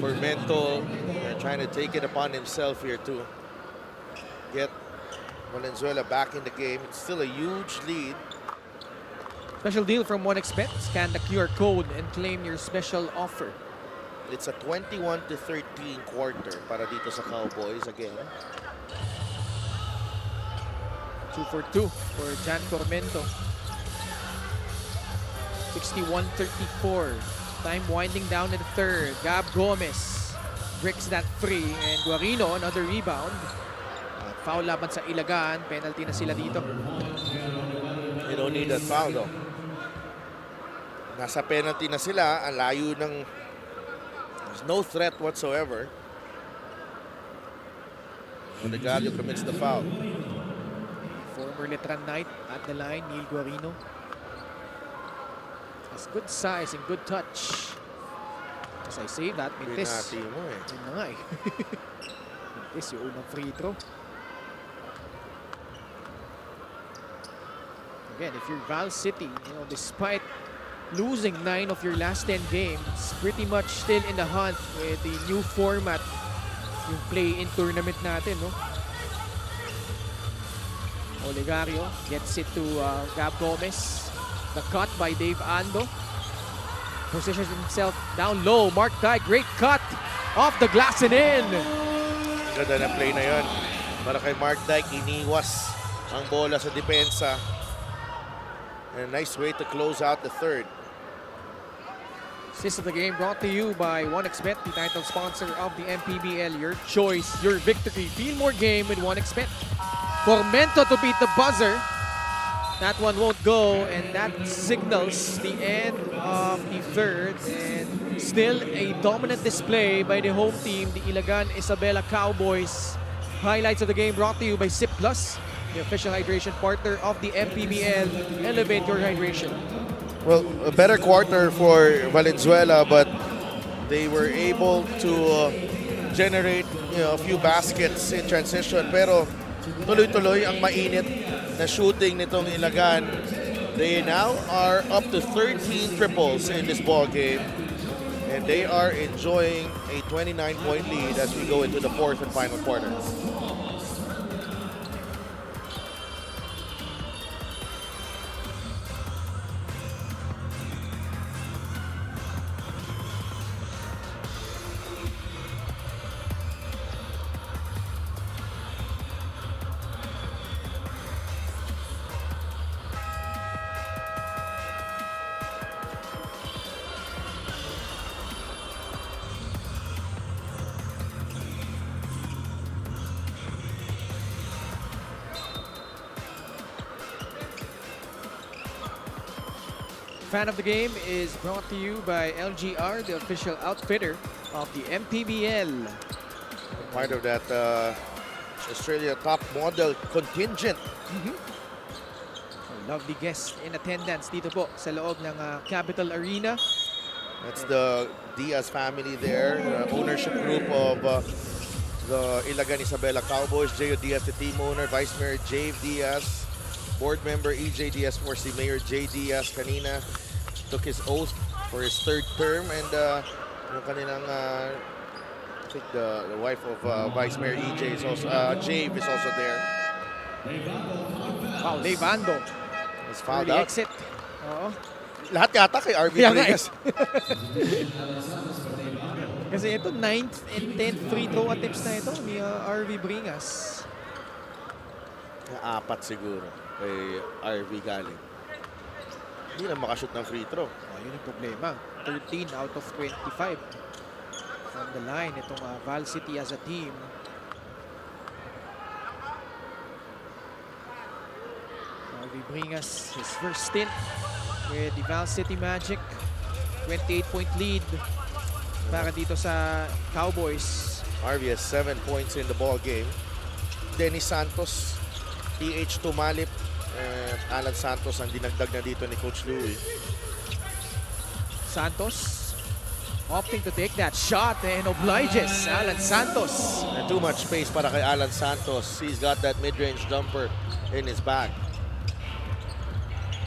Formento trying to take it upon himself here to get Valenzuela back in the game. It's still a huge lead. Special deal from 1xBet. Scan the QR code and claim your special offer. It's a 21-13 quarter para dito sa Cowboys again. 2 for 2 for Jan Formento. 61-34. Time winding down in the third. Gab Gomez breaks that free. And Guarino, another rebound. Foul laban sa Ilagan. Penalty na sila dito. You don't need that foul though. Nasa penalty na sila. Ang layo ng... There's no threat whatsoever. Odegario commits the foul. Former Letran Knight at the line. Neil Guarino. Has good size and good touch. As I say that, Mintis. Pinati mo eh. Yun na nga eh. Mintis yung unang free throw. Again, if you're Val City, despite losing 9 of your last 10 games, pretty much still in the hunt with the new format yung play-in tournament natin, no? Olegario gets it to Gab Gomez. The cut by Dave Ando. Positions himself down low. Mark Dye, great cut. Off the glass and in. Ganda ng play na yun. Para kay Mark Dyke, iniwas ang bola sa depensa. And a nice way to close out the third. Assist of the game brought to you by 1xBet, the title sponsor of the MPBL. Your choice, your victory. Feel more game with 1xBet. Formento to beat the buzzer. That one won't go, and that signals the end of the third. And still a dominant display by the home team, the Ilagan Isabela Cowboys. Highlights of the game brought to you by Sip Plus, the official hydration partner of the MPBL. Elevate your hydration. Well, a better quarter for Valenzuela, but they were able to generate a few baskets in transition. Pero tuloy-tuloy ang mainit na shooting nitong Ilagan. They now are up to 13 triples in this ball game, and they are enjoying a 29-point lead as we go into the fourth and final quarter. Fan of the game is brought to you by LGR, the official outfitter of the MPBL. Part of that Australia top model contingent. Lovely guest in attendance dito po sa loob ng Capital Arena. That's the Diaz family there, ownership group of the Ilagan Isabela Cowboys. J.O. Diaz, the team owner, Vice Mayor Jave Diaz, board member E.J. Diaz, for si Mayor J. Diaz kanina took his oath for his third term, and yung kanilang I think the wife of Vice Mayor E.J. is also Jave is also there. Wow, Levando. He's fouled Early out. exit. Oo. Lahat yata kay RB Kaya nga Reyes. Kasi ito, 9th and 10th free throw attempts na ito ni RV Bringas. Apat siguro kay RV galing. Hindi na makashoot ng free throw. Yun yung problema. 13 out of 25 from the line itong Val City as a team. RV Bringas, his first stint with the Val City Magic. 28-point lead para dito sa Cowboys. RV has 7 points in the ball game. Dennis Santos, PH Tumalip, and Alan Santos ang dinagdag na dito ni Coach Louie. Santos Opting to take that shot and obliges Alan Santos. And too much space para kay Alan Santos. He's got that mid-range jumper in his bag.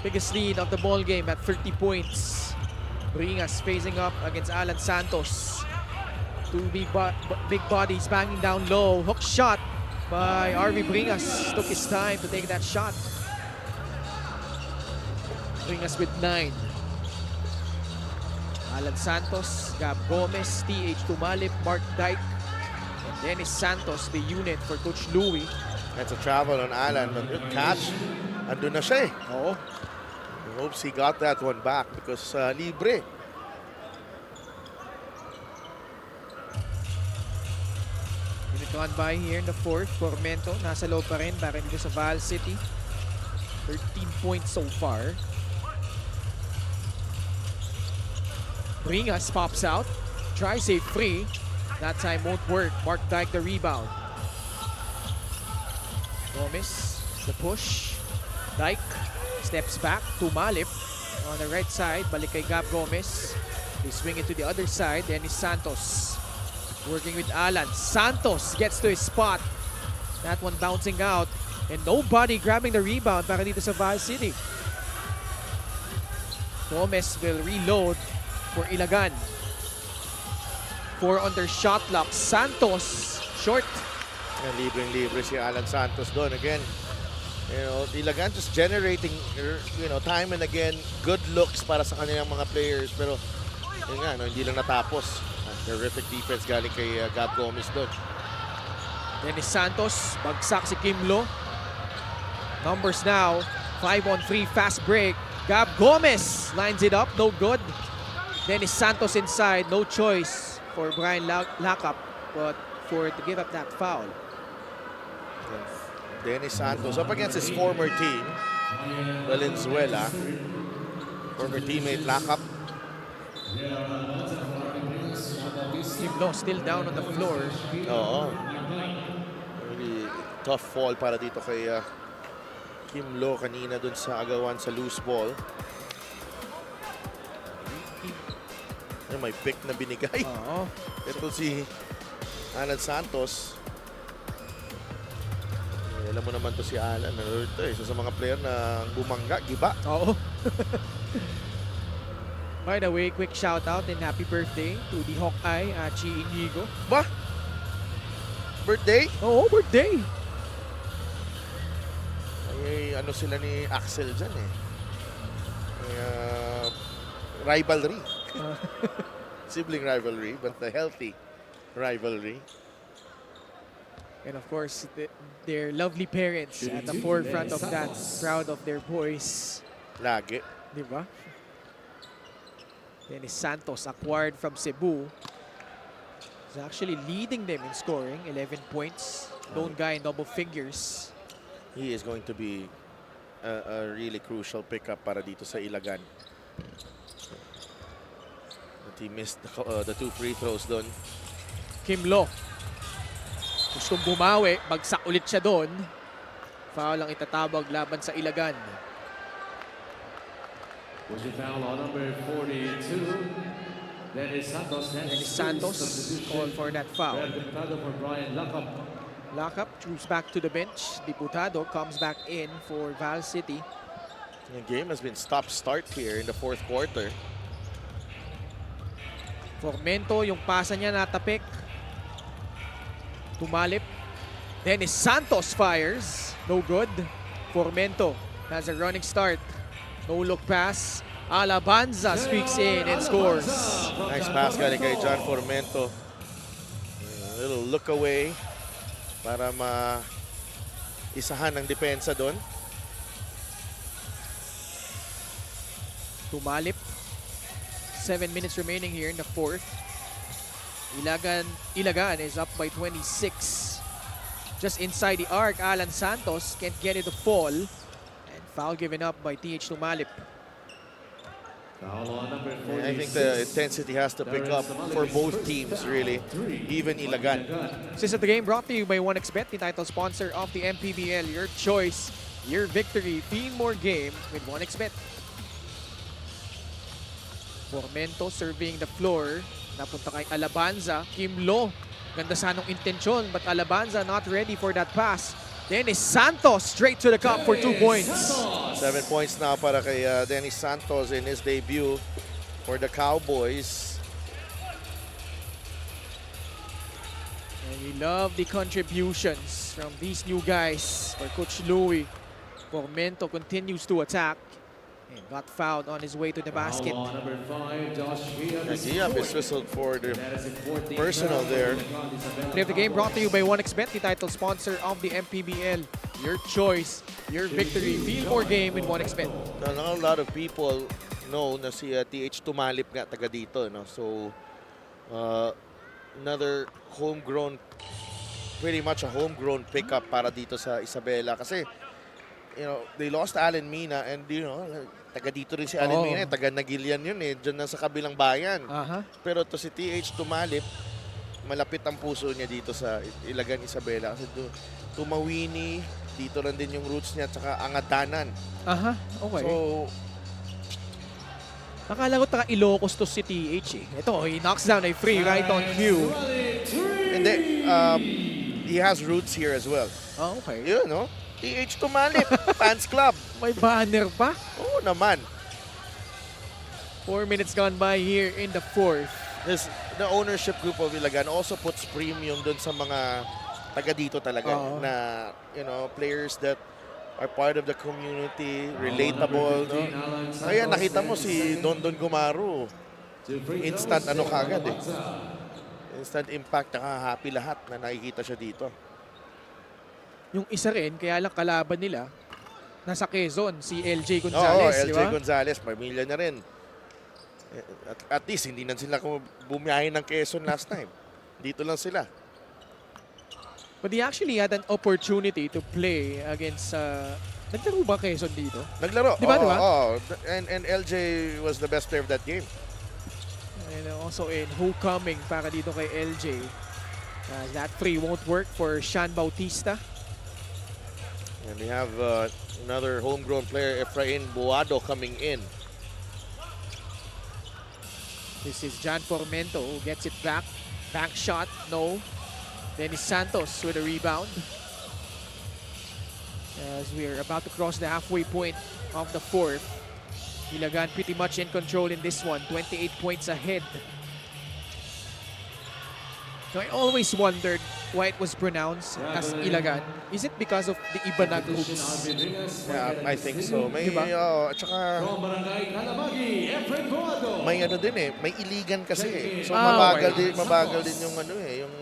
Biggest lead of the ball game at 30 points. Bringas facing up against Alan Santos. Two big bodies banging down low. Hook shot by RV Bringas. Took his time to take that shot. Bringas with 9. Alan Santos, Gab Gomez, TH Tumalip, Mark Dyke, and Dennis Santos, the unit for Coach Louie. That's a travel on Alan, but good catch. Andun na siya eh. Oo. He hopes he got that one back because libre. Minute gone by here in the fourth. Formento, nasa loob pa rin para dito sa Val City. 13 points so far. Bringas pops out. Try save free. That time won't work. Mark Dyke the rebound. Gomez, the push. Dyke steps back. Tumalip on the right side. Balik kay Gab Gomez. They swing it to the other side. Dennis Santos working with Alan. Santos gets to his spot. That one bouncing out. And nobody grabbing the rebound para dito sa Val City. Gomez will reload for Ilagan. 4 under shot clock. Santos short. And libreng-libre si Alan Santos doon. Again, Ilagan just generating, time and again, good looks para sa kanilang mga players. Pero, yun nga, hindi lang natapos. Terrific defense galing kay Gab Gomez doon. Dennis Santos, bagsak si Kimlo. Numbers now, 5-on-3 fast break. Gab Gomez lines it up, no good. Dennis Santos inside, no choice for Brian Lakap, but to give up that foul. Dennis Santos up against his former team, Valenzuela. Former teammate Lakap. Kimlo still down on the floor. Oo. Really tough fall para dito kay Kimlo kanina dun sa agawan sa loose ball. May pick na binigay. Oo. Ito si Alan Santos. Alam mo naman to si Alan. Ito isa sa mga player na bumangga, giba. Oo. By the way, quick shout out and happy birthday to the Hawkeye, Chi Inigo. Ba? Birthday? Oo, birthday. Ay, ano sila ni Axel dyan eh. Rivalry. Sibling rivalry, but the healthy rivalry. And of course, their lovely parents at the forefront of that, proud of their boys. Lagi. Di ba? Dennis Santos, acquired from Cebu, is actually leading them in scoring, 11 points. Lone guy in double figures. He is going to be a really crucial pickup para dito sa Ilagan. But he missed the 2 free throws doon. Kimlo. Gustong bumawi, bagsak ulit siya doon. Foul ang itatabag laban sa Ilagan. Was a foul on number 42. Dennis Santos. Dennis Santos called for that foul. Diputado for Brian Lakap. Lakap moves back to the bench. Diputado comes back in for Val City. The game has been stop-start here in the fourth quarter. Formento, yung pasa niya natapik. Tumalip. Dennis Santos fires. No good. Formento has a running start. No look pass. Alabanza streaks in and scores. Nice pass galing kay John Formento. A little look away para ma-isahan ng depensa doon. Tumalip. 7 minutes remaining here in the fourth. Ilagan is up by 26. Just inside the arc, Alan Santos can't get it to fall. And foul given up by TH Tumalip. Foul on number 46. I think the intensity has to pick up for both teams, really. Even Ilagan. This is the game brought to you by 1xBet, the title sponsor of the MPBL. Your choice, your victory. Be more game with 1xBet. Formento serving the floor. Napunta kay Alabanza. Kim Lo. Ganda sanong intensyon, but Alabanza not ready for that pass. Dennis Santos straight to the cup for 2 points. 7 points now para kay Dennis Santos in his debut for the Cowboys. And we love the contributions from these new guys. For Coach Louie, Formento continues to attack and got fouled on his way to the basket. Number 5, Josh Rian. And Diab is whistled for the personal there. Play of the game brought to you by 1xBet, the title sponsor of the MPBL. Your choice, your victory. Feel more game with 1xBet. A lot of people know na si TH Tumalip nga taga dito, no? So another homegrown, pretty much a homegrown pickup para dito sa Isabela kasi they lost Allen Mina and taga dito rin si Allen Mina, taga Nagilian yun dyan na sa kabilang bayan. Pero to si TH Tumalip, malapit ang puso niya dito sa Ilagan, Isabela kasi Tumawini, dito lang din yung roots niya, tsaka Angadanan. Okay. So, Nakala ko taga Ilocos to si TH eh. Ito, he knocks down a free right on cue. and then, he has roots here as well. Okay. Yun, no? TH Tumalip, fans club. May banner pa. Oo naman. 4 minutes gone by here in the fourth. The ownership group of Ilagan also puts premium dun sa mga taga dito talaga na players that are part of the community, relatable, no? Kaya nakita mo si Don Gumaro, instant kagad eh. Instant impact, happy lahat na nakikita siya dito. Yung isa rin, kaya lang kalaban nila, nasa Quezon, si LJ Gonzalez, LJ di ba? Gonzalez, pamilya na rin. At least, hindi na sila bumiyahin ng Quezon last time. Dito lang sila. But he actually had an opportunity to play against... naglaro ba Quezon dito? Naglaro. Di ba? And LJ was the best player of that game. And also in homecoming para dito kay LJ. That free won't work for Sean Bautista. And we have another homegrown player, Efrain Buado, coming in. This is John Formento who gets it back. Bank shot, no. Dennis Santos with a rebound. As we're about to cross the halfway point of the fourth. Ilagan pretty much in control in this one. 28 points ahead. So I always wondered why it was pronounced as Ilagan. Is it because of the Ibanag roots? Yeah, I think so. May, Diba? at saka, may din eh. May Iligan kasi eh. So mabagal din yung yung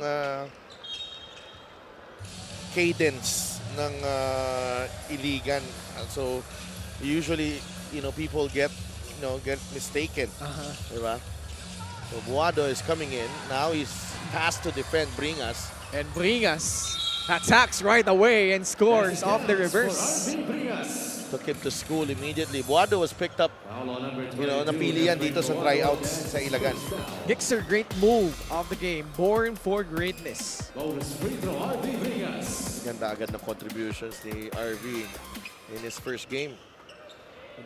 cadence ng Iligan. So usually, people get mistaken. Diba? So Buado is coming in. Now he's tasked to defend Bringas. And Bringas attacks right away and scores off the reverse. Took him to school immediately. Buado was picked up, napili yan dito sa tryouts sa Ilagan. Gixer, great move of the game. Born for greatness. Ganda agad na contributions ni RV in his first game.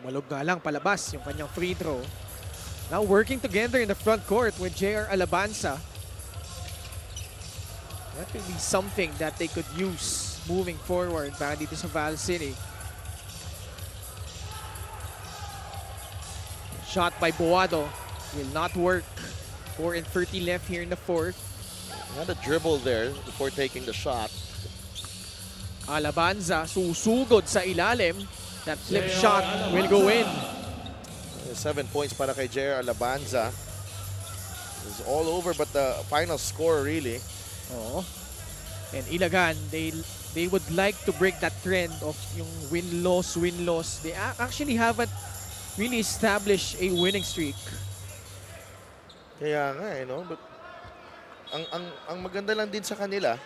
Umalog nga lang palabas yung kanyang free throw. Now working together in the front court with JR Alabanza. That could be something that they could use moving forward para dito sa Val City. Shot by Boado will not work. 4:30 left here in the fourth. Had a dribble there before taking the shot. Alabanza susugod sa ilalim. That flip shot will go in. 7 points para kay JR Alabanza. It's all over but the final score really. Oh. And Ilagan, they would like to break that trend of yung win-loss. They actually haven't really established a winning streak. Kaya nga but ang maganda lang din sa kanila,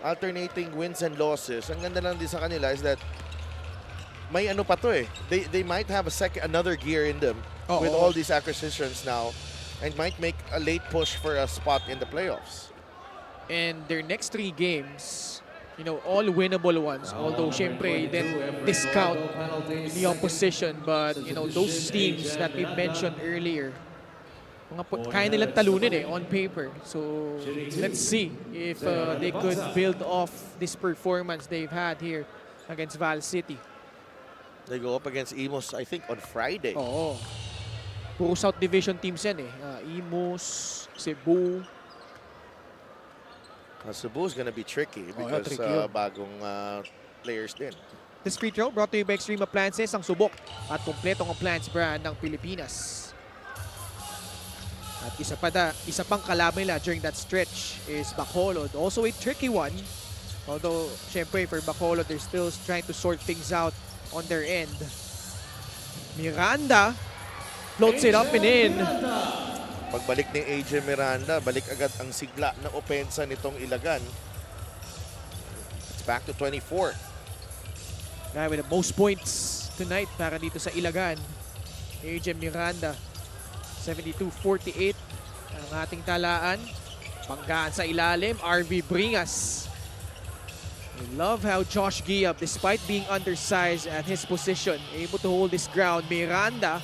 alternating wins and losses. Ang ganda lang din sa kanila is that may pa to eh. They might have another gear in them with all these acquisitions now and might make a late push for a spot in the playoffs. And their next 3 games, all winnable ones. Although, syempre, then discount the opposition. But, those teams that we mentioned earlier, kaya nilang talunin on paper. So let's see if they could build off this performance they've had here against Val City. They go up against Imos, I think, on Friday. Oo. Puro South Division teams yan Imos, Cebu. Cebu is gonna be tricky because tricky yun. bagong players din. This free throw brought to you by Extreme Appliances, ang subok at kumpletong appliance brand ng Pilipinas. At isa pang kalaban nila during that stretch is Bacolod. Also a tricky one. Although, syempre, for Bacolod, they're still trying to sort things out on their end. Miranda floats it up and in. Pagbalik ni AJ Miranda, balik agad ang sigla ng opensa nitong Ilagan. It's back to 24. Guy with the most points tonight para dito sa Ilagan. AJ Miranda. 72-48 ang ating talaan. Panggaan sa ilalim, RV Bringas. I love how Josh Giab, despite being undersized at his position, able to hold his ground. Miranda,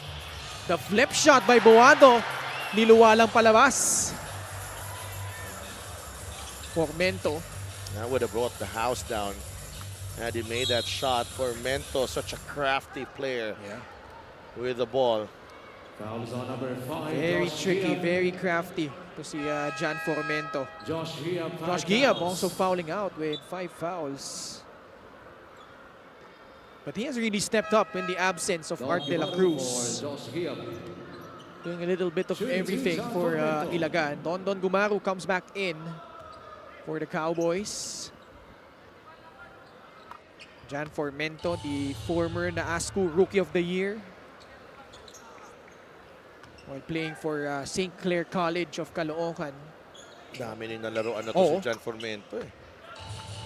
the flip shot by Boado, niluwalang palabas. Formento. That would have brought the house down had he made that shot. Formento, such a crafty player with the ball. Foul is on number 5. Very Josh tricky, Giab. very crafty to see John Formento. Josh Giab, Josh 5 Giab fouls. also fouling out with 5 fouls. But he has really stepped up in the absence of Art De La Cruz. Josh Giab. Doing a little bit of everything for Ilagan. Don Gumaru comes back in for the Cowboys. John Formento, the former NAASCU Rookie of the Year, while playing for St. Clair College of Caloocan. Dami nang nalaroan na to si John Formento eh.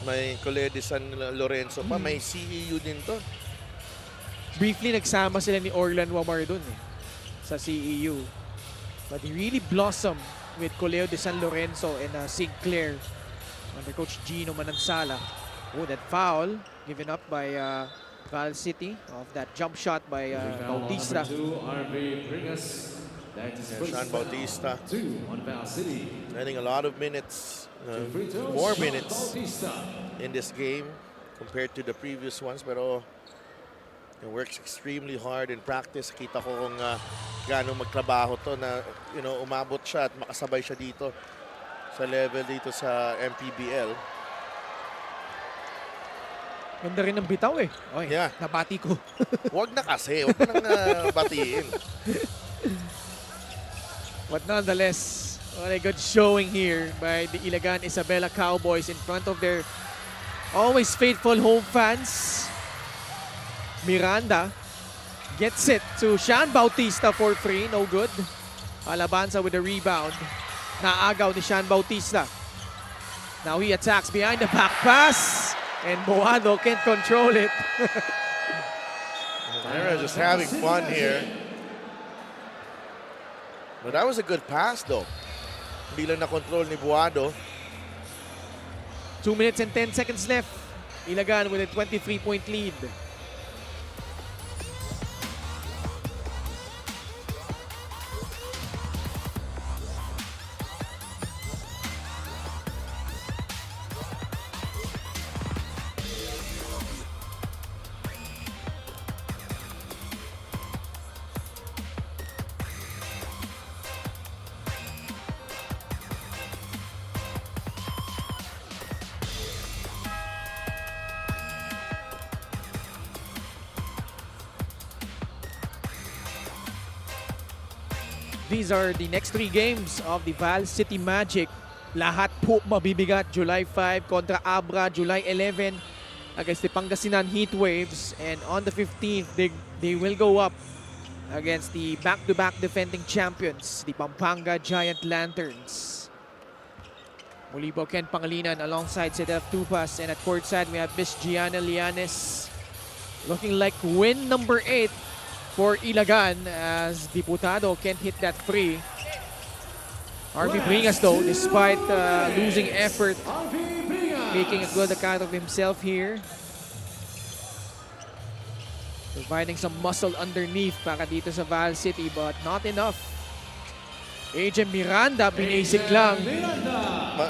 May Colegio de San Lorenzo pa, may CEU din to. Briefly, nagsama sila ni Orlan Wamar dun sa CEU. But he really blossomed with Colegio de San Lorenzo and St. Clair under Coach Gino Manansala. Oh, that foul given up by Val City of that jump shot by Bautista. RV Bringas. Sean Bautista On Val City. getting a lot of minutes, more minutes in this game compared to the previous ones. Pero he works extremely hard in practice. Kita ko kung gaano magtrabaho to na umabot siya at makasabay siya dito sa level dito sa MPBL. Ganda rin ng bitaw eh. Oy, Yeah. nabati ko. Huwag na kasi, huwag mo nang batiin. But nonetheless, what a good showing here by the Ilagan Isabela Cowboys in front of their always faithful home fans. Miranda gets it to Sean Bautista for free. No good. Alabanza with the rebound. Naagaw ni Sean Bautista. Now he attacks behind the back pass. And Boado can't control it. They're just having fun here. But that was a good pass though. Hindi lang na-control ni Buado. 2 minutes and 10 seconds left. Ilagan with a 23-point lead. These are the next 3 games of the Val City Magic. Lahat po mabibigat. July 5 kontra Abra, July 11 against the Pangasinan Heatwaves. And on the 15th, they will go up against the back-to-back defending champions, the Pampanga Giant Lanterns. Muli po Ken Pangilinan alongside Sedef Tupas. And at courtside, we have Miss Gianna Lianes looking like win number 8 for Ilagan as Diputado can't hit that free. RV Bringas though, despite losing effort, making a good account of himself here. Providing some muscle underneath para dito sa Val City, but not enough. AJ Miranda, binasic lang.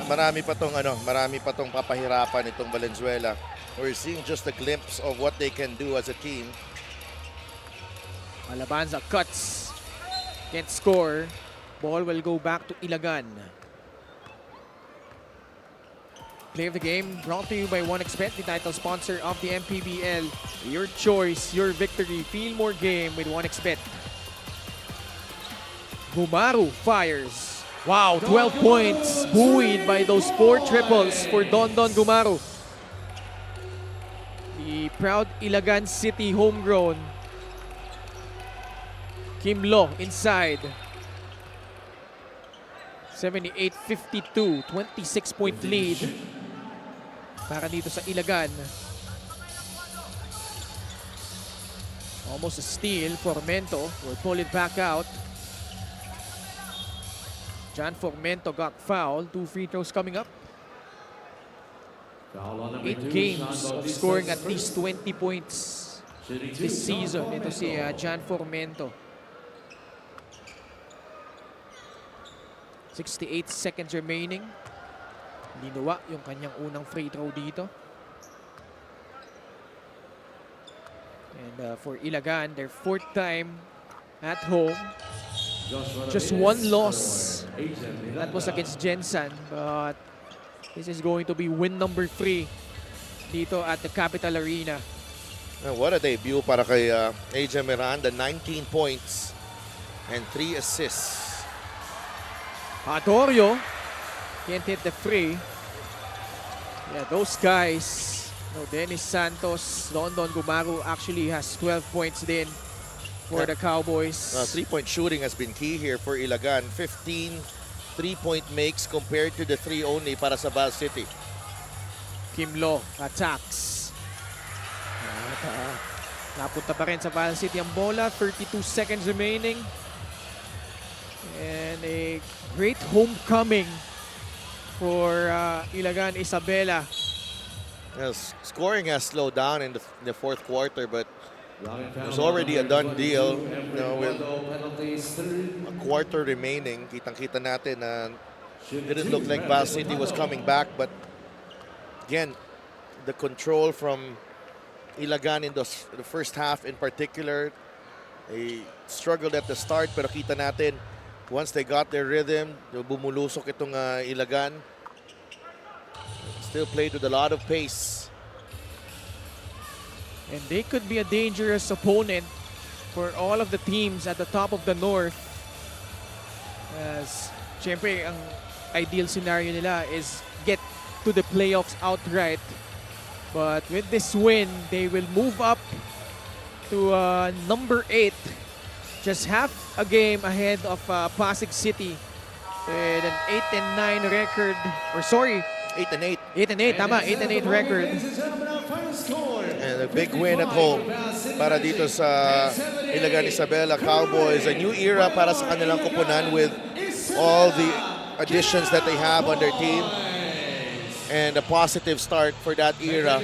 Marami pa tong papahirapan itong Valenzuela. We're seeing just a glimpse of what they can do as a team. Alabanza cuts. Can't score. Ball will go back to Ilagan. Play of the game brought to you by 1xBet, the title sponsor of the MPBL. Your choice, your victory. Feel more game with 1xBet. Gumaru fires. Wow, 12 points. Buoyed by those 4 triples for Don Gumaru. The proud Ilagan City homegrown. Kim Lo inside. 78-52, 26-point lead para dito sa Ilagan. Almost a steal. Formento will pull it back out. John Formento got fouled. 2 free throws coming up. 8 games of scoring at least 20 points this season. Ito si John Formento. 68 seconds remaining. Linuwa yung kanyang unang free throw dito. And for Ilagan, their 4th time at home. Just 1 loss. That was against Gensan. But this is going to be win number 3 dito at the Capital Arena. What a debut para kay AJ Miranda. 19 points and 3 assists. Patorio can't hit the free. Yeah, those guys. No, Dennis Santos, Don Gumaru actually has 12 points din for the Cowboys. 3-point shooting has been key here for Ilagan. 15 3-point makes compared to the 3 only para sa Val City. Kim Lo attacks. Napunta pa rin sa Val City ang bola. 32 seconds remaining. And a great homecoming for Ilagan Isabela. Yes, scoring has slowed down in the 4th quarter, but there's already a done deal. With a quarter remaining, kitang-kita natin na didn't look like Val City was coming back, but again, the control from Ilagan in the first half in particular, they struggled at the start, pero kita natin once they got their rhythm, bumulusok itong Ilagan. Still played with a lot of pace. And they could be a dangerous opponent for all of the teams at the top of the North. As, syempre, ang ideal scenario nila is get to the playoffs outright. But with this win, they will move up to number 8. Just half a game ahead of Pasig City with an 8-9 record. Or sorry, 8-8. 8-8, tama, 8-8 record. And a big win at home para dito sa Ilagan Isabela Cowboys. A new era para sa kanilang kupunan with all the additions that they have on their team. And a positive start for that era.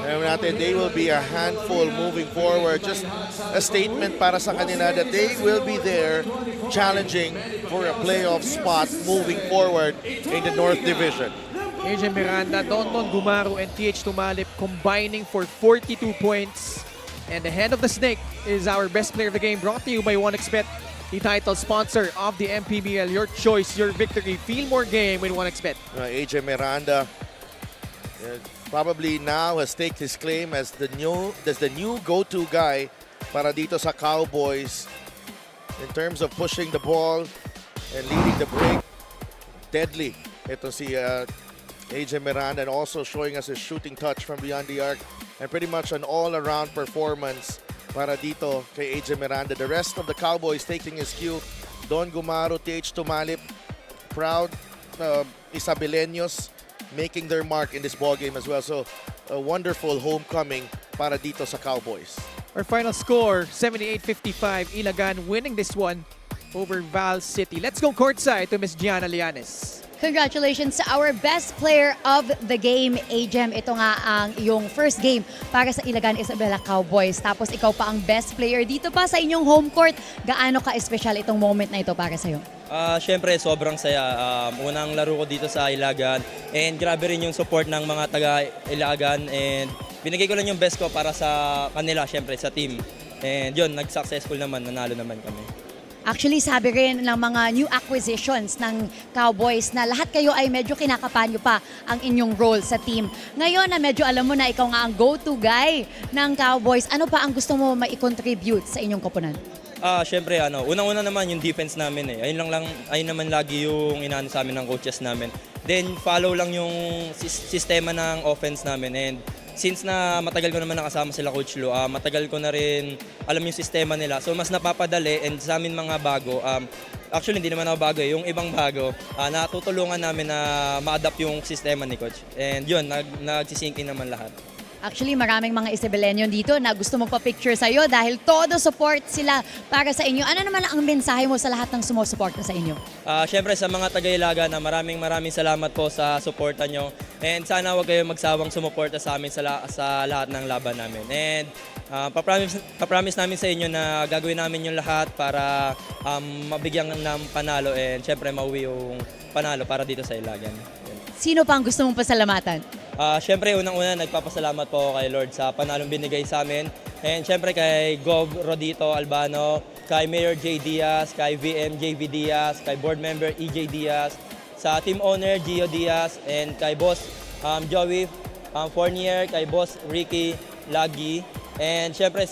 And they will be a handful moving forward. Just a statement para sa kanila that they will be there challenging for a playoff spot moving forward in the North Division. AJ Miranda, Don Gumaru, and TH Tumalip combining for 42 points. And the head of the snake is our best player of the game, brought to you by 1xBet, the title sponsor of the MPBL. Your choice, your victory. Feel more game with 1xBet. AJ Miranda probably now has taken his claim as the new go-to guy para dito sa Cowboys in terms of pushing the ball and leading the break. Deadly. Ito si AJ Miranda, and also showing us his shooting touch from beyond the arc, and pretty much an all-around performance para dito kay AJ Miranda. The rest of the Cowboys taking his cue. Don Gumaru, TH Tumalip, proud Isabeleños making their mark in this ball game as well. So a wonderful homecoming para dito sa Cowboys. Our final score, 78-55. Ilagan winning this one over Val City. Let's go courtside to Miss Gianna Lianes. Congratulations sa our best player of the game, AJM. Ito nga ang iyong first game para sa Ilagan Isabela Cowboys. Tapos ikaw pa ang best player dito pa sa inyong home court. Gaano ka-espesyal itong moment na ito para sa'yo? Siyempre, sobrang saya. Unang laro ko dito sa Ilagan and grabe rin yung support ng mga taga Ilagan and binigay ko lang yung best ko para sa kanila, siyempre, sa team. And yun, nag-successful naman, nanalo naman kami. Actually, sabi rin ng mga new acquisitions ng Cowboys na lahat kayo ay medyo kinakapanyo pa ang inyong role sa team. Ngayon na medyo alam mo na ikaw nga ang go-to guy ng Cowboys, ano pa ang gusto mo mai-contribute sa inyong koponan? Siyempre, unang-una naman yung defense namin eh. Ayun naman lagi yung inaano sa amin ng coaches namin. Then, follow lang yung sistema ng offense namin. And since na matagal ko naman nakasama sila Coach Lu, matagal ko na rin alam yung sistema nila. So, mas napapadali and sa amin mga bago, actually, hindi naman ako bago eh. Yung ibang bago, natutulungan namin na ma-adapt yung sistema ni Coach. And yun, nagsisinkin naman lahat. Actually, maraming mga Isabelenyo dito na gusto magpa-picture sa'yo dahil todo support sila para sa inyo. Ano naman ang mensahe mo sa lahat ng sumusuporta sa inyo? Siyempre sa mga taga-Ilagan, maraming salamat po sa suporta nyo. And sana huwag kayong magsawang sumuporta sa amin sa lahat ng laban namin. And papromise namin sa inyo na gagawin namin yung lahat para mabigyan ng panalo and siyempre mauwi yung panalo para dito sa Ilagan. Sino pa ang gusto mong pasalamatan? Siyempre, unang-una, nagpapasalamat po ako kay Lord sa panalong binigay sa amin. And siyempre kay Gov. Rodito Albano, kay Mayor J. Diaz, kay VM JV Diaz, kay Board Member EJ Diaz, sa Team Owner Gio Diaz, and kay Boss Joey Fournier, kay Boss Ricky Lagi. And siyempre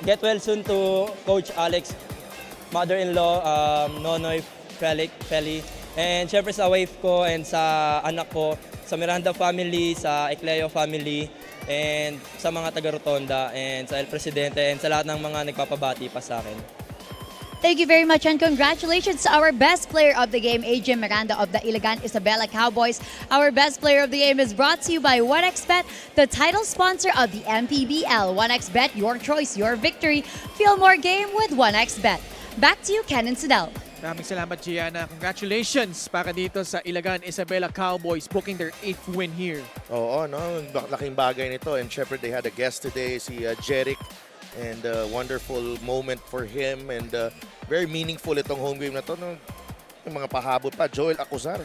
get well soon to Coach Alex, mother-in-law, Nonoy Feli. And syempre sa wife ko and sa anak ko, sa Miranda family, sa Ecleo family, and sa mga taga-Rotonda, and sa El Presidente, and sa lahat ng mga nagpapabati pa sa akin. Thank you very much and congratulations to our best player of the game, AJ Miranda of the Ilagan Isabela Cowboys. Our best player of the game is brought to you by 1xBet, the title sponsor of the MPBL. 1xBet, your choice, your victory. Feel more game with 1xBet. Back to you, Ken and Sidel. Maraming salamat, Gianna. Congratulations para dito sa Ilagan Isabela Cowboys booking their 8th win here. Oo, no? Laking bagay nito. And syempre, they had a guest today, si Jeric. And wonderful moment for him. And very meaningful itong home game na to. No? Yung mga pahabol pa. Joel Acuzar,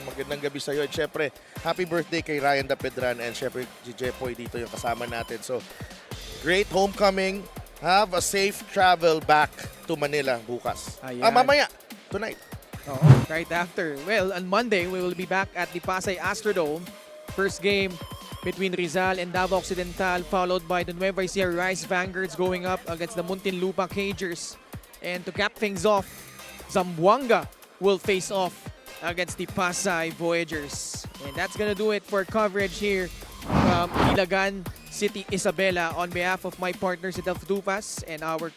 magandang gabi sa'yo. And syempre, happy birthday kay Ryan Dapedran. And syempre, si Jepoy dito yung kasama natin. So, great homecoming. Have a safe travel back to Manila bukas. Ayan. Mamaya, tonight. Right after. Well, on Monday, we will be back at the Pasay Astrodome. First game between Rizal and Davao Occidental, followed by the Nueva Ecija Rice Vanguards going up against the Muntinlupa Cagers. And to cap things off, Zamboanga will face off against the Pasay Voyagers. And that's gonna do it for coverage here from Ilagan City, Isabela. On behalf of my partner, Sidel Dupas, and our